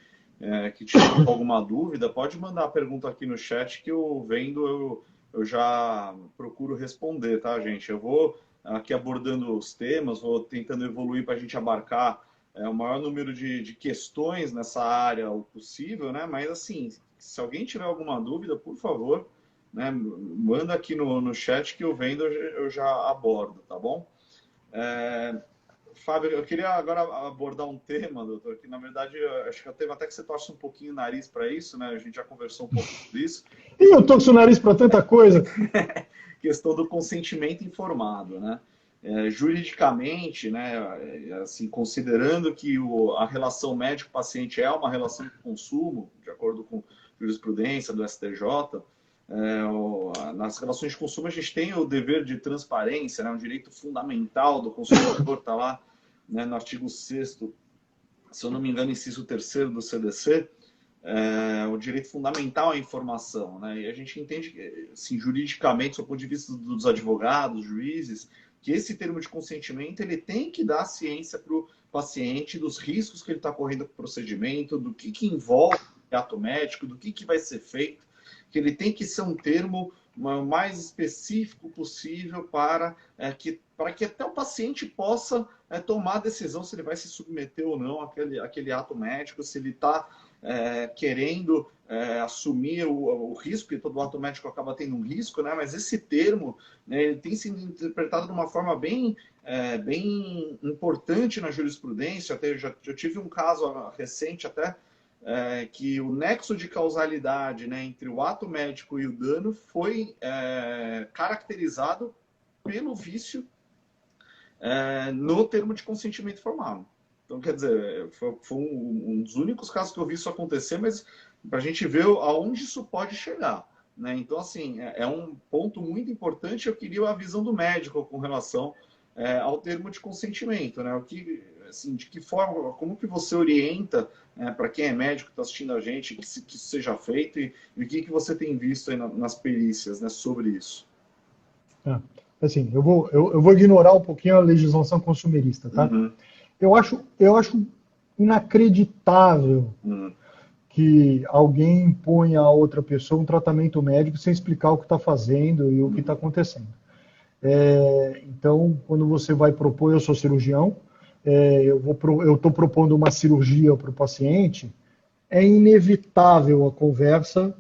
tiver alguma dúvida, pode mandar a pergunta aqui no chat que eu vendo, eu já procuro responder, tá, gente? Eu vou aqui abordando os temas, vou tentando evoluir para a gente abarcar o maior número de questões nessa área o possível, né? Mas, assim, se alguém tiver alguma dúvida, por favor, né, manda aqui no chat que eu vendo, eu já abordo, tá bom? Fábio, eu queria agora abordar um tema, doutor, que na verdade acho que é um tema até que você torce um pouquinho o nariz para isso, né? A gente já conversou um pouco sobre isso. E eu torço o nariz para tanta coisa. Questão do consentimento informado, né? Juridicamente, né, assim, considerando que a relação médico-paciente é uma relação de consumo, de acordo com jurisprudência do STJ, nas relações de consumo a gente tem o dever de transparência, né, um direito fundamental do consumidor, está lá, né, no artigo 6º, se eu não me engano, inciso 3º do CDC, o direito fundamental à informação, né? E a gente entende que, assim, juridicamente, do ponto de vista dos advogados, juízes, que esse termo de consentimento ele tem que dar ciência para o paciente dos riscos que ele está correndo com o procedimento, do que envolve o ato médico, do que vai ser feito, que ele tem que ser um termo o mais específico possível para que até o paciente possa tomar a decisão se ele vai se submeter ou não àquele ato médico, se ele está querendo assumir o risco, porque todo ato médico acaba tendo um risco, né? Mas esse termo, né, ele tem sido interpretado de uma forma bem importante na jurisprudência. Até eu tive um caso recente até, que o nexo de causalidade, né, entre o ato médico e o dano foi caracterizado pelo vício no termo de consentimento informado. Então, quer dizer, foi um dos únicos casos que eu vi isso acontecer, mas para a gente ver aonde isso pode chegar, né? Então, assim, é um ponto muito importante. Eu queria a visão do médico com relação ao termo de consentimento, né? Assim, de que forma, como que você orienta para quem é médico que está assistindo a gente, que isso seja feito e o que você tem visto aí nas perícias, né, sobre isso? Assim, eu vou ignorar um pouquinho a legislação consumerista, tá? Uhum. Eu acho inacreditável que alguém imponha a outra pessoa um tratamento médico sem explicar o que está fazendo e o que está acontecendo. Então, quando você vai propor, eu sou cirurgião, eu estou propondo uma cirurgia para o paciente, é inevitável a conversa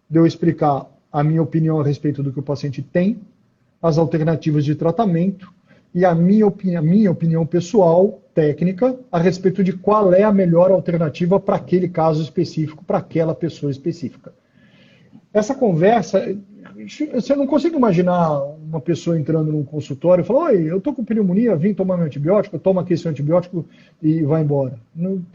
de eu explicar a minha opinião a respeito do que o paciente tem, as alternativas de tratamento e a minha opinião pessoal, técnica, a respeito de qual é a melhor alternativa para aquele caso específico, para aquela pessoa específica. Essa conversa, você não consegue imaginar uma pessoa entrando num consultório e falar: oi, eu estou com pneumonia, vim tomar meu antibiótico, toma aqui seu antibiótico e vai embora.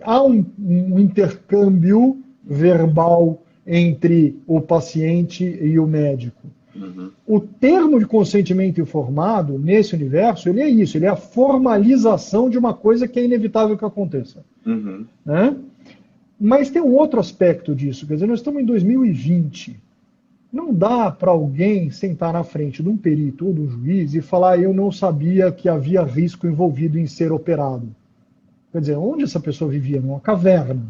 Há um intercâmbio verbal entre o paciente e o médico. Uhum. O termo de consentimento informado, nesse universo, ele é isso, ele é a formalização de uma coisa que é inevitável que aconteça. Uhum. Né? Mas tem um outro aspecto disso, quer dizer, nós estamos em 2020, não dá para alguém sentar na frente de um perito ou de um juiz e falar: eu não sabia que havia risco envolvido em ser operado. Quer dizer, onde essa pessoa vivia? Numa caverna.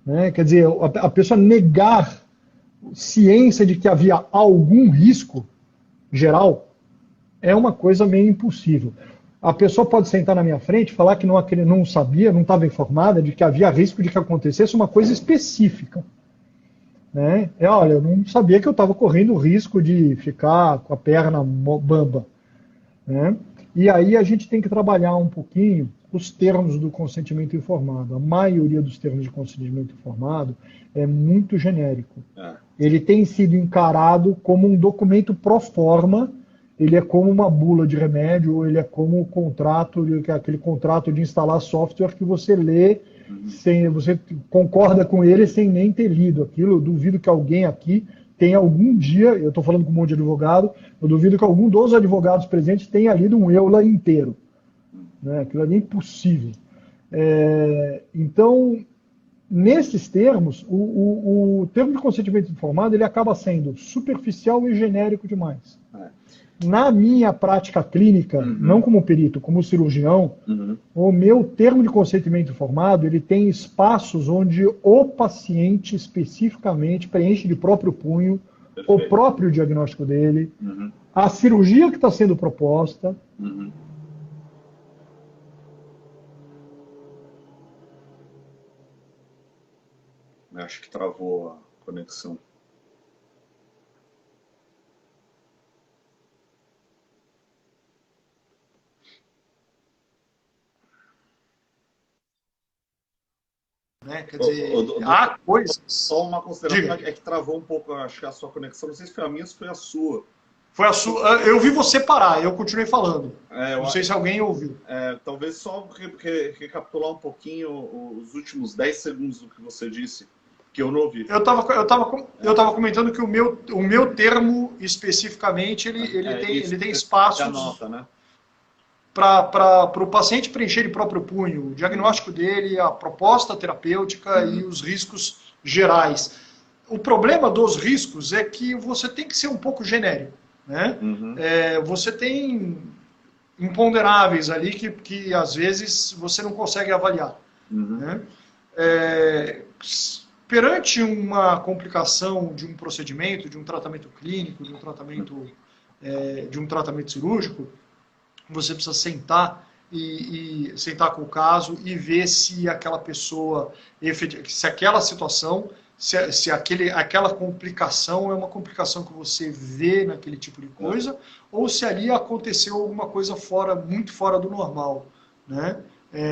Né? Quer dizer, a pessoa negar ciência de que havia algum risco geral é uma coisa meio impossível. A pessoa pode sentar na minha frente e falar que não sabia, não estava informada de que havia risco de que acontecesse uma coisa específica. Né? Olha, eu não sabia que eu estava correndo o risco de ficar com a perna bamba. Né? E aí a gente tem que trabalhar um pouquinho os termos do consentimento informado. A maioria dos termos de consentimento informado é muito genérico. Ele tem sido encarado como um documento pro forma, ele é como uma bula de remédio, ou ele é como um contrato, aquele contrato de instalar software que você lê, você concorda com ele sem nem ter lido aquilo. Eu duvido que alguém aqui tenha algum dia, eu estou falando com um monte de advogado, eu duvido que algum dos advogados presentes tenha lido um EULA inteiro. Né? Aquilo ali é impossível. Então, nesses termos, o termo de consentimento informado ele acaba sendo superficial e genérico demais. Na minha prática clínica, não como perito, como cirurgião, o meu termo de consentimento informado ele tem espaços onde o paciente especificamente preenche de próprio punho o próprio diagnóstico dele, a cirurgia que está sendo proposta. Acho que travou a conexão. Né? Quer dizer, há coisas... Só uma consideração, é que travou um pouco, acho que a sua conexão, não sei se foi a minha ou se foi a sua. Foi a sua. Eu vi você parar, eu continuei falando. Não sei se alguém ouviu. Talvez só recapitular um pouquinho os últimos 10 segundos do que você disse, que eu não ouvi. Eu tava comentando que o meu termo, especificamente, ele tem espaços... Anota, né? Para o paciente preencher de próprio punho o diagnóstico dele, a proposta terapêutica e os riscos gerais. O problema dos riscos é que você tem que ser um pouco genérico. Né? Você tem imponderáveis ali que às vezes você não consegue avaliar. Né? Perante uma complicação de um procedimento, de um tratamento clínico, de um tratamento cirúrgico, você precisa sentar e sentar com o caso e ver se aquela pessoa, se aquela situação, se aquela complicação é uma complicação que você vê naquele tipo de coisa, ou se ali aconteceu alguma coisa muito fora do normal. Né?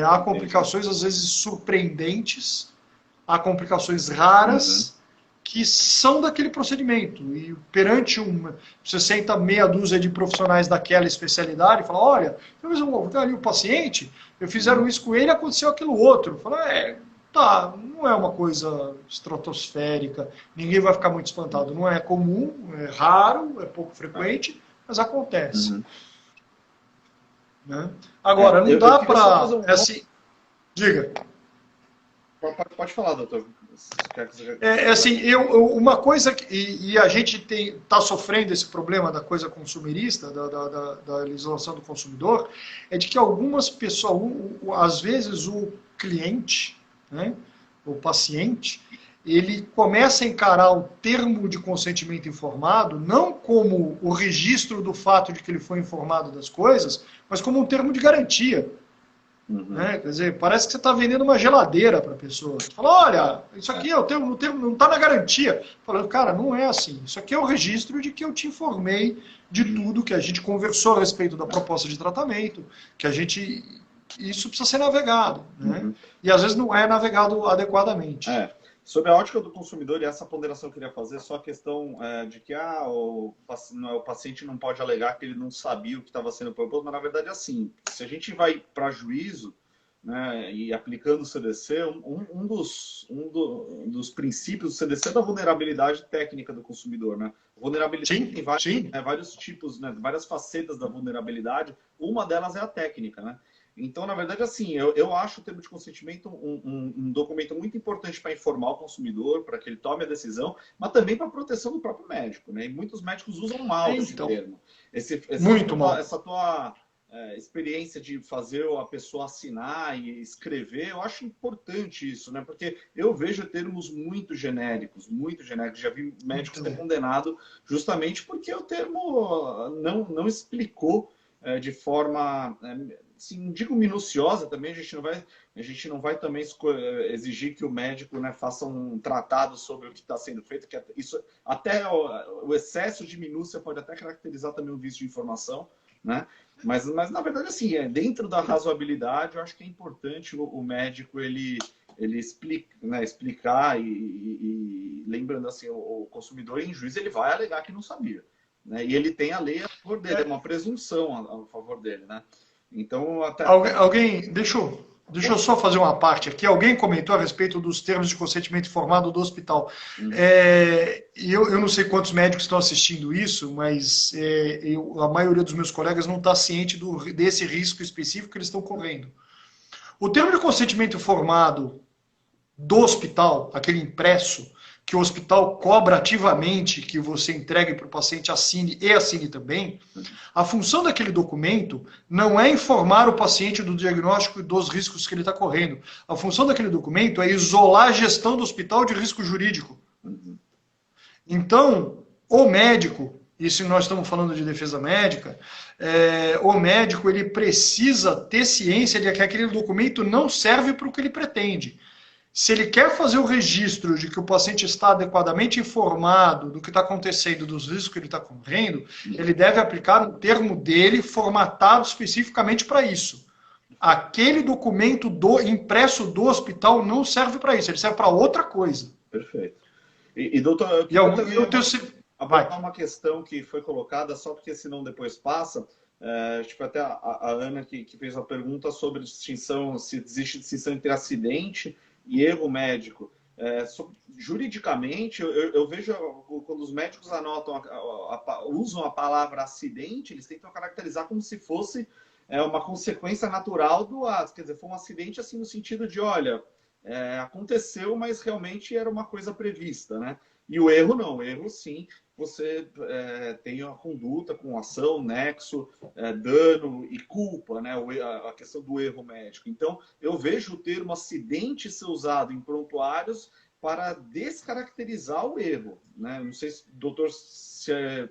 Há complicações, às vezes, surpreendentes, há complicações raras, que são daquele procedimento. E perante você senta meia dúzia de profissionais daquela especialidade e fala, olha, ali o paciente, fizeram isso com ele e aconteceu aquilo outro. Fala, tá, não é uma coisa estratosférica, ninguém vai ficar muito espantado. Não é comum, é raro, é pouco frequente, mas acontece. Né? Agora, não dá para... assim, diga. Pode falar, doutor. Uma coisa e a gente está sofrendo esse problema da coisa consumerista, da legislação do consumidor, é de que algumas pessoas, às vezes o cliente, né, o paciente, ele começa a encarar o termo de consentimento informado não como o registro do fato de que ele foi informado das coisas, mas como um termo de garantia. Né? Quer dizer, parece que você está vendendo uma geladeira para a pessoa. Você fala, olha, isso aqui o termo não está na garantia. Falando, cara, não é assim. Isso aqui é o registro de que eu te informei de tudo, que a gente conversou a respeito da proposta de tratamento, que isso precisa ser navegado. Né? E às vezes não é navegado adequadamente. Sobre a ótica do consumidor, e essa ponderação que eu queria fazer, só a questão de que o paciente não pode alegar que ele não sabia o que estava sendo proposto, mas na verdade é assim, se a gente vai para juízo, né, e aplicando o CDC, um dos princípios do CDC é da vulnerabilidade técnica do consumidor. Né? Vulnerabilidade tem vários tipos, né, várias facetas da vulnerabilidade, uma delas é a técnica, né? Então, na verdade, assim, eu acho o termo de consentimento um documento muito importante para informar o consumidor, para que ele tome a decisão, mas também para a proteção do próprio médico. Né? E muitos médicos usam mal esse termo. Muito mal. Essa tua experiência de fazer a pessoa assinar e escrever, eu acho importante isso, né? Porque eu vejo termos muito genéricos, muito genéricos. Já vi médico ser condenado justamente porque o termo não explicou de forma, assim, digo minuciosa também. A gente não vai também exigir que o médico, né, faça um tratado sobre o que está sendo feito, que isso, até o excesso de minúcia pode até caracterizar também um vício de informação, né? Mas na verdade, assim, dentro da razoabilidade, eu acho que é importante o médico ele explicar e lembrando assim, o consumidor em juízo ele vai alegar que não sabia, né? E ele tem a lei a favor dele, é uma presunção a favor dele, né? Então, até... Alguém, deixa eu só fazer uma parte aqui. Alguém comentou a respeito dos termos de consentimento informado do hospital. Eu não sei quantos médicos estão assistindo isso, mas a maioria dos meus colegas não está ciente desse risco específico que eles estão correndo. O termo de consentimento informado do hospital, aquele impresso, que o hospital cobra ativamente que você entregue para o paciente, assine e assine também, a função daquele documento não é informar o paciente do diagnóstico e dos riscos que ele está correndo. A função daquele documento é isolar a gestão do hospital de risco jurídico. Então, o médico, e se nós estamos falando de defesa médica, o médico ele precisa ter ciência de que aquele documento não serve para o que ele pretende. Se ele quer fazer o registro de que o paciente está adequadamente informado do que está acontecendo, dos riscos que ele está correndo, ele deve aplicar um termo dele formatado especificamente para isso. Aquele documento impresso do hospital não serve para isso, ele serve para outra coisa. Perfeito. E doutor, abordar uma questão que foi colocada, só porque senão depois passa, tipo até a Ana que fez a pergunta sobre distinção, se existe distinção entre acidente e erro médico. Juridicamente, eu vejo quando os médicos anotam, usam a palavra acidente, eles tentam caracterizar como se fosse uma consequência natural do ato. Quer dizer, foi um acidente assim no sentido de, olha, aconteceu, mas realmente era uma coisa prevista, né? E o erro não, o erro sim, você tem a conduta com ação, nexo, dano e culpa, né? A questão do erro médico. Então, eu vejo o termo acidente ser usado em prontuários para descaracterizar o erro, né? Não sei se o doutor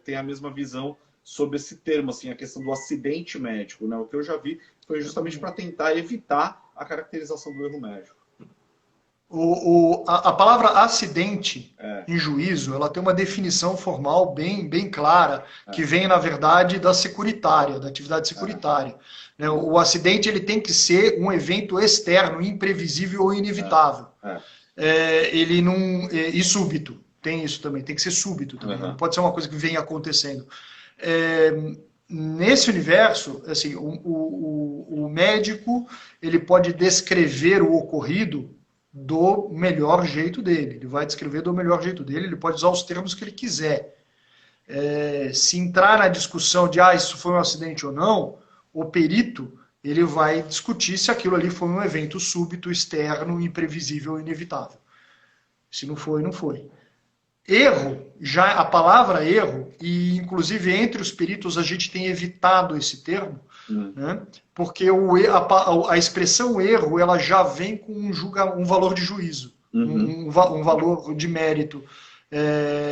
tem a mesma visão sobre esse termo, assim, a questão do acidente médico, né? O que eu já vi foi justamente para tentar evitar a caracterização do erro médico. A palavra acidente em juízo, ela tem uma definição formal bem clara, que vem, na verdade, da securitária, da atividade securitária. O acidente ele tem que ser um evento externo, imprevisível ou inevitável. Ele não... E súbito, tem isso também, tem que ser súbito também, não pode ser uma coisa que vem acontecendo. Nesse universo, assim, o médico ele pode descrever o ocorrido do melhor jeito dele. Ele vai descrever do melhor jeito dele, ele pode usar os termos que ele quiser. Se entrar na discussão de isso foi um acidente ou não, o perito ele vai discutir se aquilo ali foi um evento súbito, externo, imprevisível, inevitável. Se não foi, não foi. Erro, já a palavra erro, e inclusive entre os peritos a gente tem evitado esse termo, né? Porque a expressão erro ela já vem com um valor de juízo, um valor de mérito.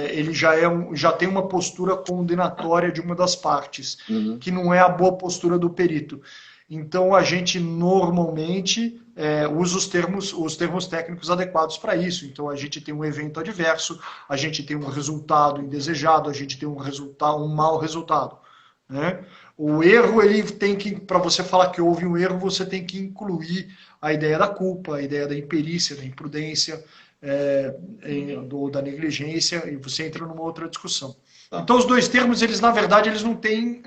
Ele já tem uma postura condenatória de uma das partes, que não é a boa postura do perito. Então a gente normalmente usa os termos técnicos adequados para isso. Então a gente tem um evento adverso, a gente tem um resultado indesejado, a gente tem um mau resultado, né? O erro, ele tem que, para você falar que houve um erro, você tem que incluir a ideia da culpa, a ideia da imperícia, da imprudência, da negligência, e você entra numa outra discussão. Então os dois termos, eles na verdade, eles não têm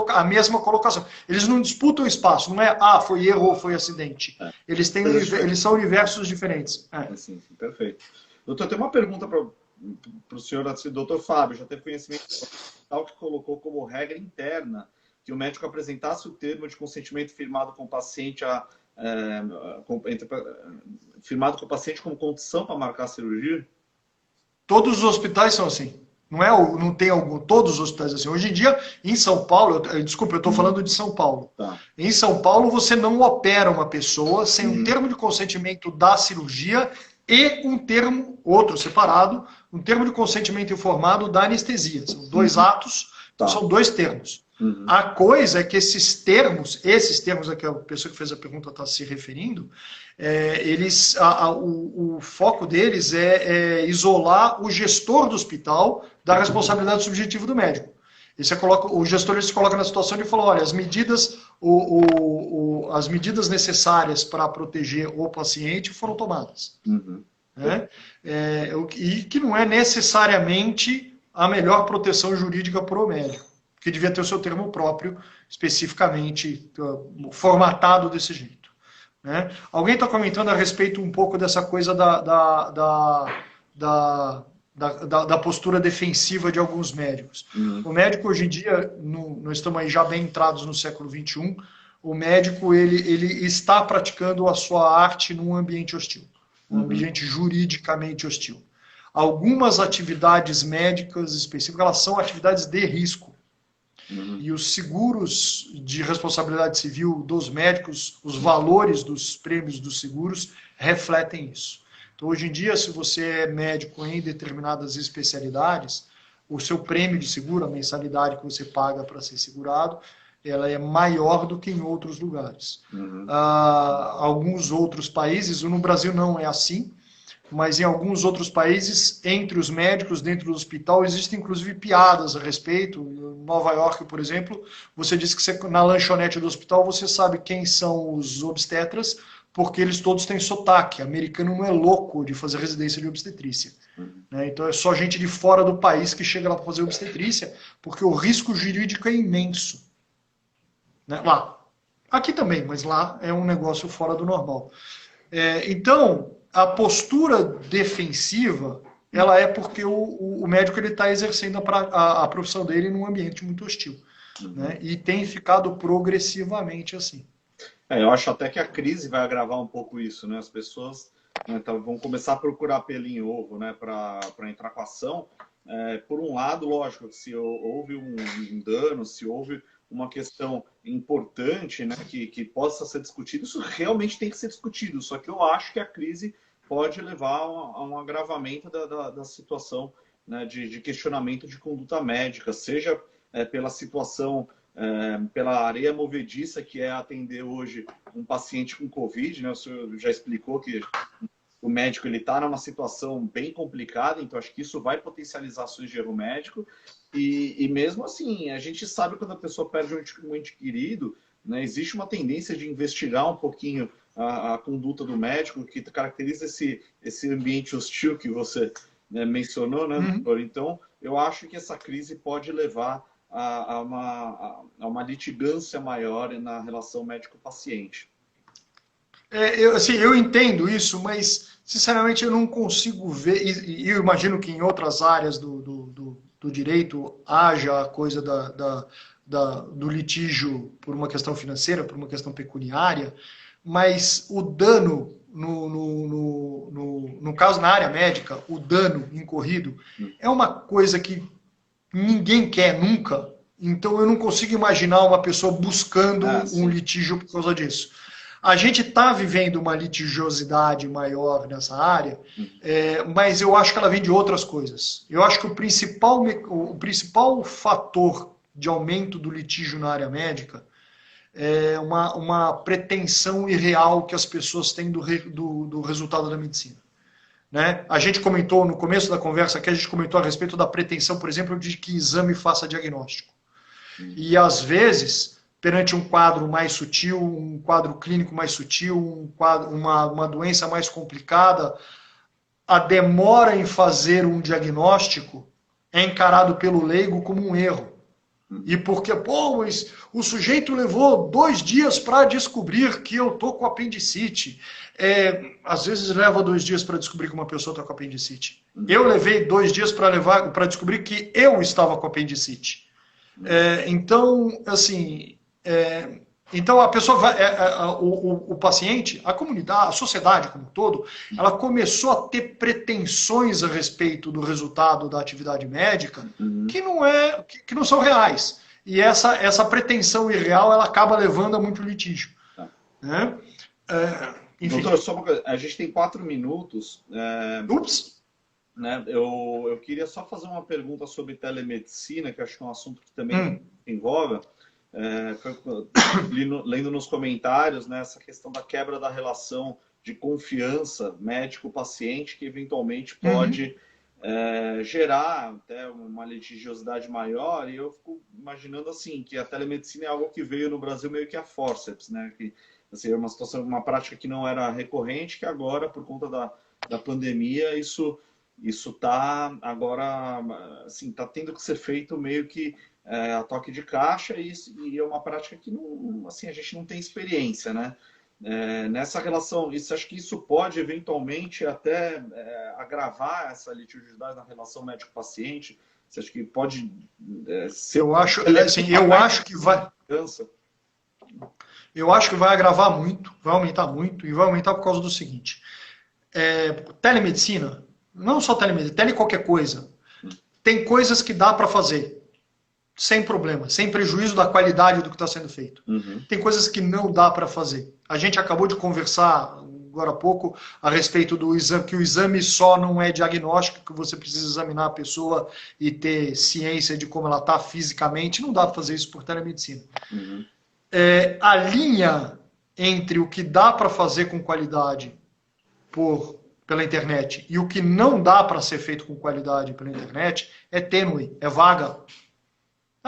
a mesma colocação. Eles não disputam espaço, não é foi erro ou foi acidente. Eles são universos diferentes. Sim, perfeito. Doutor, tem uma pergunta para o senhor, assim, doutor Fábio, já teve conhecimento tal que colocou como regra interna que o médico apresentasse o termo de consentimento firmado com o paciente firmado com o paciente como condição para marcar a cirurgia? Todos os hospitais são assim. Não tem todos os hospitais assim. Hoje em dia, em São Paulo, desculpa, eu estou falando de São Paulo. Tá. Em São Paulo, você não opera uma pessoa sem um termo de consentimento da cirurgia e um termo, outro separado, um termo de consentimento informado da anestesia. São 2 atos, então são 2 termos. A coisa é que esses termos a que a pessoa que fez a pergunta está se referindo, o foco deles é isolar o gestor do hospital da responsabilidade subjetiva do médico. O gestor ele se coloca na situação de falar, olha, as medidas necessárias para proteger o paciente foram tomadas. Né? E que não é necessariamente a melhor proteção jurídica para o médico, que devia ter o seu termo próprio, especificamente formatado desse jeito. Né? Alguém está comentando a respeito um pouco dessa coisa da postura defensiva de alguns médicos. O médico, hoje em dia, nós estamos aí já bem entrados no século XXI, o médico ele está praticando a sua arte num ambiente hostil, um ambiente juridicamente hostil. Algumas atividades médicas específicas, elas são atividades de risco. E os seguros de responsabilidade civil dos médicos, os valores dos prêmios dos seguros, refletem isso. Então, hoje em dia, se você é médico em determinadas especialidades, o seu prêmio de seguro, a mensalidade que você paga para ser segurado, ela é maior do que em outros lugares. Alguns outros países, no Brasil não é assim, mas em alguns outros países, entre os médicos, dentro do hospital, existem inclusive piadas a respeito. Em Nova York, por exemplo, você disse que na lanchonete do hospital você sabe quem são os obstetras, porque eles todos têm sotaque. Americano não é louco de fazer residência de obstetrícia. Né? Então é só gente de fora do país que chega lá para fazer obstetrícia, porque o risco jurídico é imenso. Né? Lá. Aqui também, mas lá é um negócio fora do normal. Então, a postura defensiva, ela é porque o médico está exercendo a profissão dele num ambiente muito hostil. Né? E tem ficado progressivamente assim. Eu acho até que a crise vai agravar um pouco isso, né? As pessoas vão começar a procurar pelo em ovo, né, para entrar com a ação. Por um lado, lógico, se houve um dano, se houve uma questão importante, né, que possa ser discutida, isso realmente tem que ser discutido. Só que eu acho que a crise pode levar a um agravamento da situação, né, de questionamento de conduta médica, seja pela situação, pela areia movediça que é atender hoje um paciente com Covid, né? O senhor já explicou que o médico está numa situação bem complicada, então acho que isso vai potencializar ações de erro médico. E mesmo assim, a gente sabe quando a pessoa perde um ente querido, né, existe uma tendência de investigar um pouquinho a conduta do médico, que caracteriza esse ambiente hostil que você, né, mencionou, né, doutor? Então, eu acho que essa crise pode levar a uma litigância maior na relação médico-paciente. Eu entendo isso, mas, sinceramente, eu não consigo ver, e eu imagino que em outras áreas do direito haja a coisa do litígio por uma questão financeira, por uma questão pecuniária, mas o dano, no caso na área médica, o dano incorrido é uma coisa que ninguém quer nunca, então eu não consigo imaginar uma pessoa buscando um litígio por causa disso. A gente está vivendo uma litigiosidade maior nessa área, mas eu acho que ela vem de outras coisas. Eu acho que o principal fator de aumento do litígio na área médica é uma pretensão irreal que as pessoas têm do resultado da medicina. Né? A gente comentou no começo da conversa aqui, a gente comentou a respeito da pretensão, por exemplo, de que exame faça diagnóstico. E às vezes, perante um quadro mais sutil, um quadro clínico mais sutil, uma doença mais complicada, a demora em fazer um diagnóstico é encarado pelo leigo como um erro. E porque, mas o sujeito levou 2 dias para descobrir que eu estou com apendicite. Às vezes leva 2 dias para descobrir que uma pessoa está com apendicite. Eu levei 2 dias para descobrir que eu estava com apendicite. Então, assim, Então, a pessoa vai, o paciente, a comunidade, a sociedade como um todo, ela começou a ter pretensões a respeito do resultado da atividade médica que não são reais. E essa pretensão irreal, ela acaba levando a muito litígio. Tá. Né? Enfim. Doutor, só uma coisa, a gente tem 4 minutos. Ups! Né? Eu queria só fazer uma pergunta sobre telemedicina, que acho que é um assunto que também envolve. Lendo nos comentários, né, essa questão da quebra da relação de confiança médico-paciente, que eventualmente pode gerar até uma litigiosidade maior, e eu fico imaginando assim, que a telemedicina é algo que veio no Brasil meio que a forceps, né, que assim, é uma situação, uma prática que não era recorrente, que agora, por conta da pandemia, isso está agora, assim, está tendo que ser feito meio que a toque de caixa, e é uma prática que não, assim, a gente não tem experiência, né? Nessa relação, acho que isso pode eventualmente até agravar essa litigiosidade na relação médico-paciente. Você acha que pode ser? Eu acho que vai. Eu acho que vai agravar muito, vai aumentar muito, e vai aumentar por causa do seguinte: telemedicina, não só telemedicina, tele qualquer coisa, tem coisas que dá para fazer sem problema, sem prejuízo da qualidade do que está sendo feito. Tem coisas que não dá para fazer. A gente acabou de conversar agora há pouco a respeito do exame, que o exame só não é diagnóstico, que você precisa examinar a pessoa e ter ciência de como ela está fisicamente. Não dá para fazer isso por telemedicina. A linha entre o que dá para fazer com qualidade pela internet e o que não dá para ser feito com qualidade pela internet é tênue, é vaga.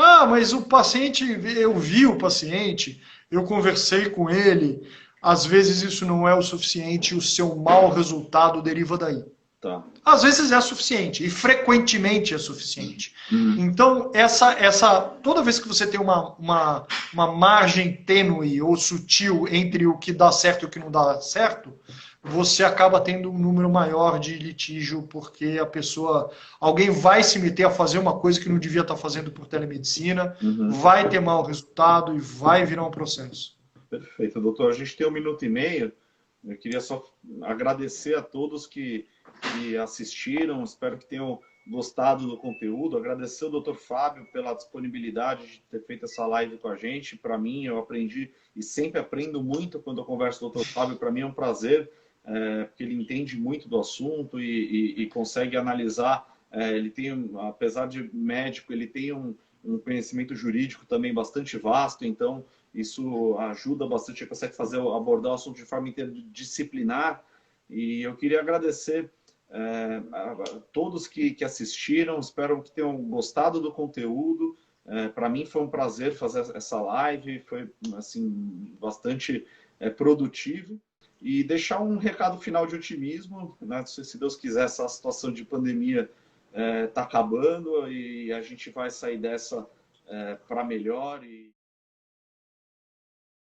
Ah, mas o paciente, eu vi o paciente, eu conversei com ele, às vezes isso não é o suficiente, o seu mau resultado deriva daí. Tá. Às vezes é suficiente, e frequentemente é suficiente. Então, toda vez que você tem uma margem tênue ou sutil entre o que dá certo e o que não dá certo, você acaba tendo um número maior de litígio, porque alguém vai se meter a fazer uma coisa que não devia estar fazendo por telemedicina, vai ter mau resultado e vai virar um processo. Perfeito, doutor. A gente tem 1 minuto e meio. Eu queria só agradecer a todos que assistiram, espero que tenham gostado do conteúdo, agradecer ao Dr. Fábio pela disponibilidade de ter feito essa live com a gente. Para mim, eu aprendi e sempre aprendo muito quando eu converso com o Dr. Fábio, para mim é um prazer, porque ele entende muito do assunto e consegue analisar, ele tem, apesar de médico, ele tem um conhecimento jurídico também bastante vasto, então isso ajuda bastante, ele consegue abordar o assunto de forma interdisciplinar. E eu queria agradecer a todos que assistiram, espero que tenham gostado do conteúdo. Para mim foi um prazer fazer essa live, foi assim, bastante produtivo. E deixar um recado final de otimismo, né? Se Deus quiser, essa situação de pandemia está acabando e a gente vai sair dessa para melhor.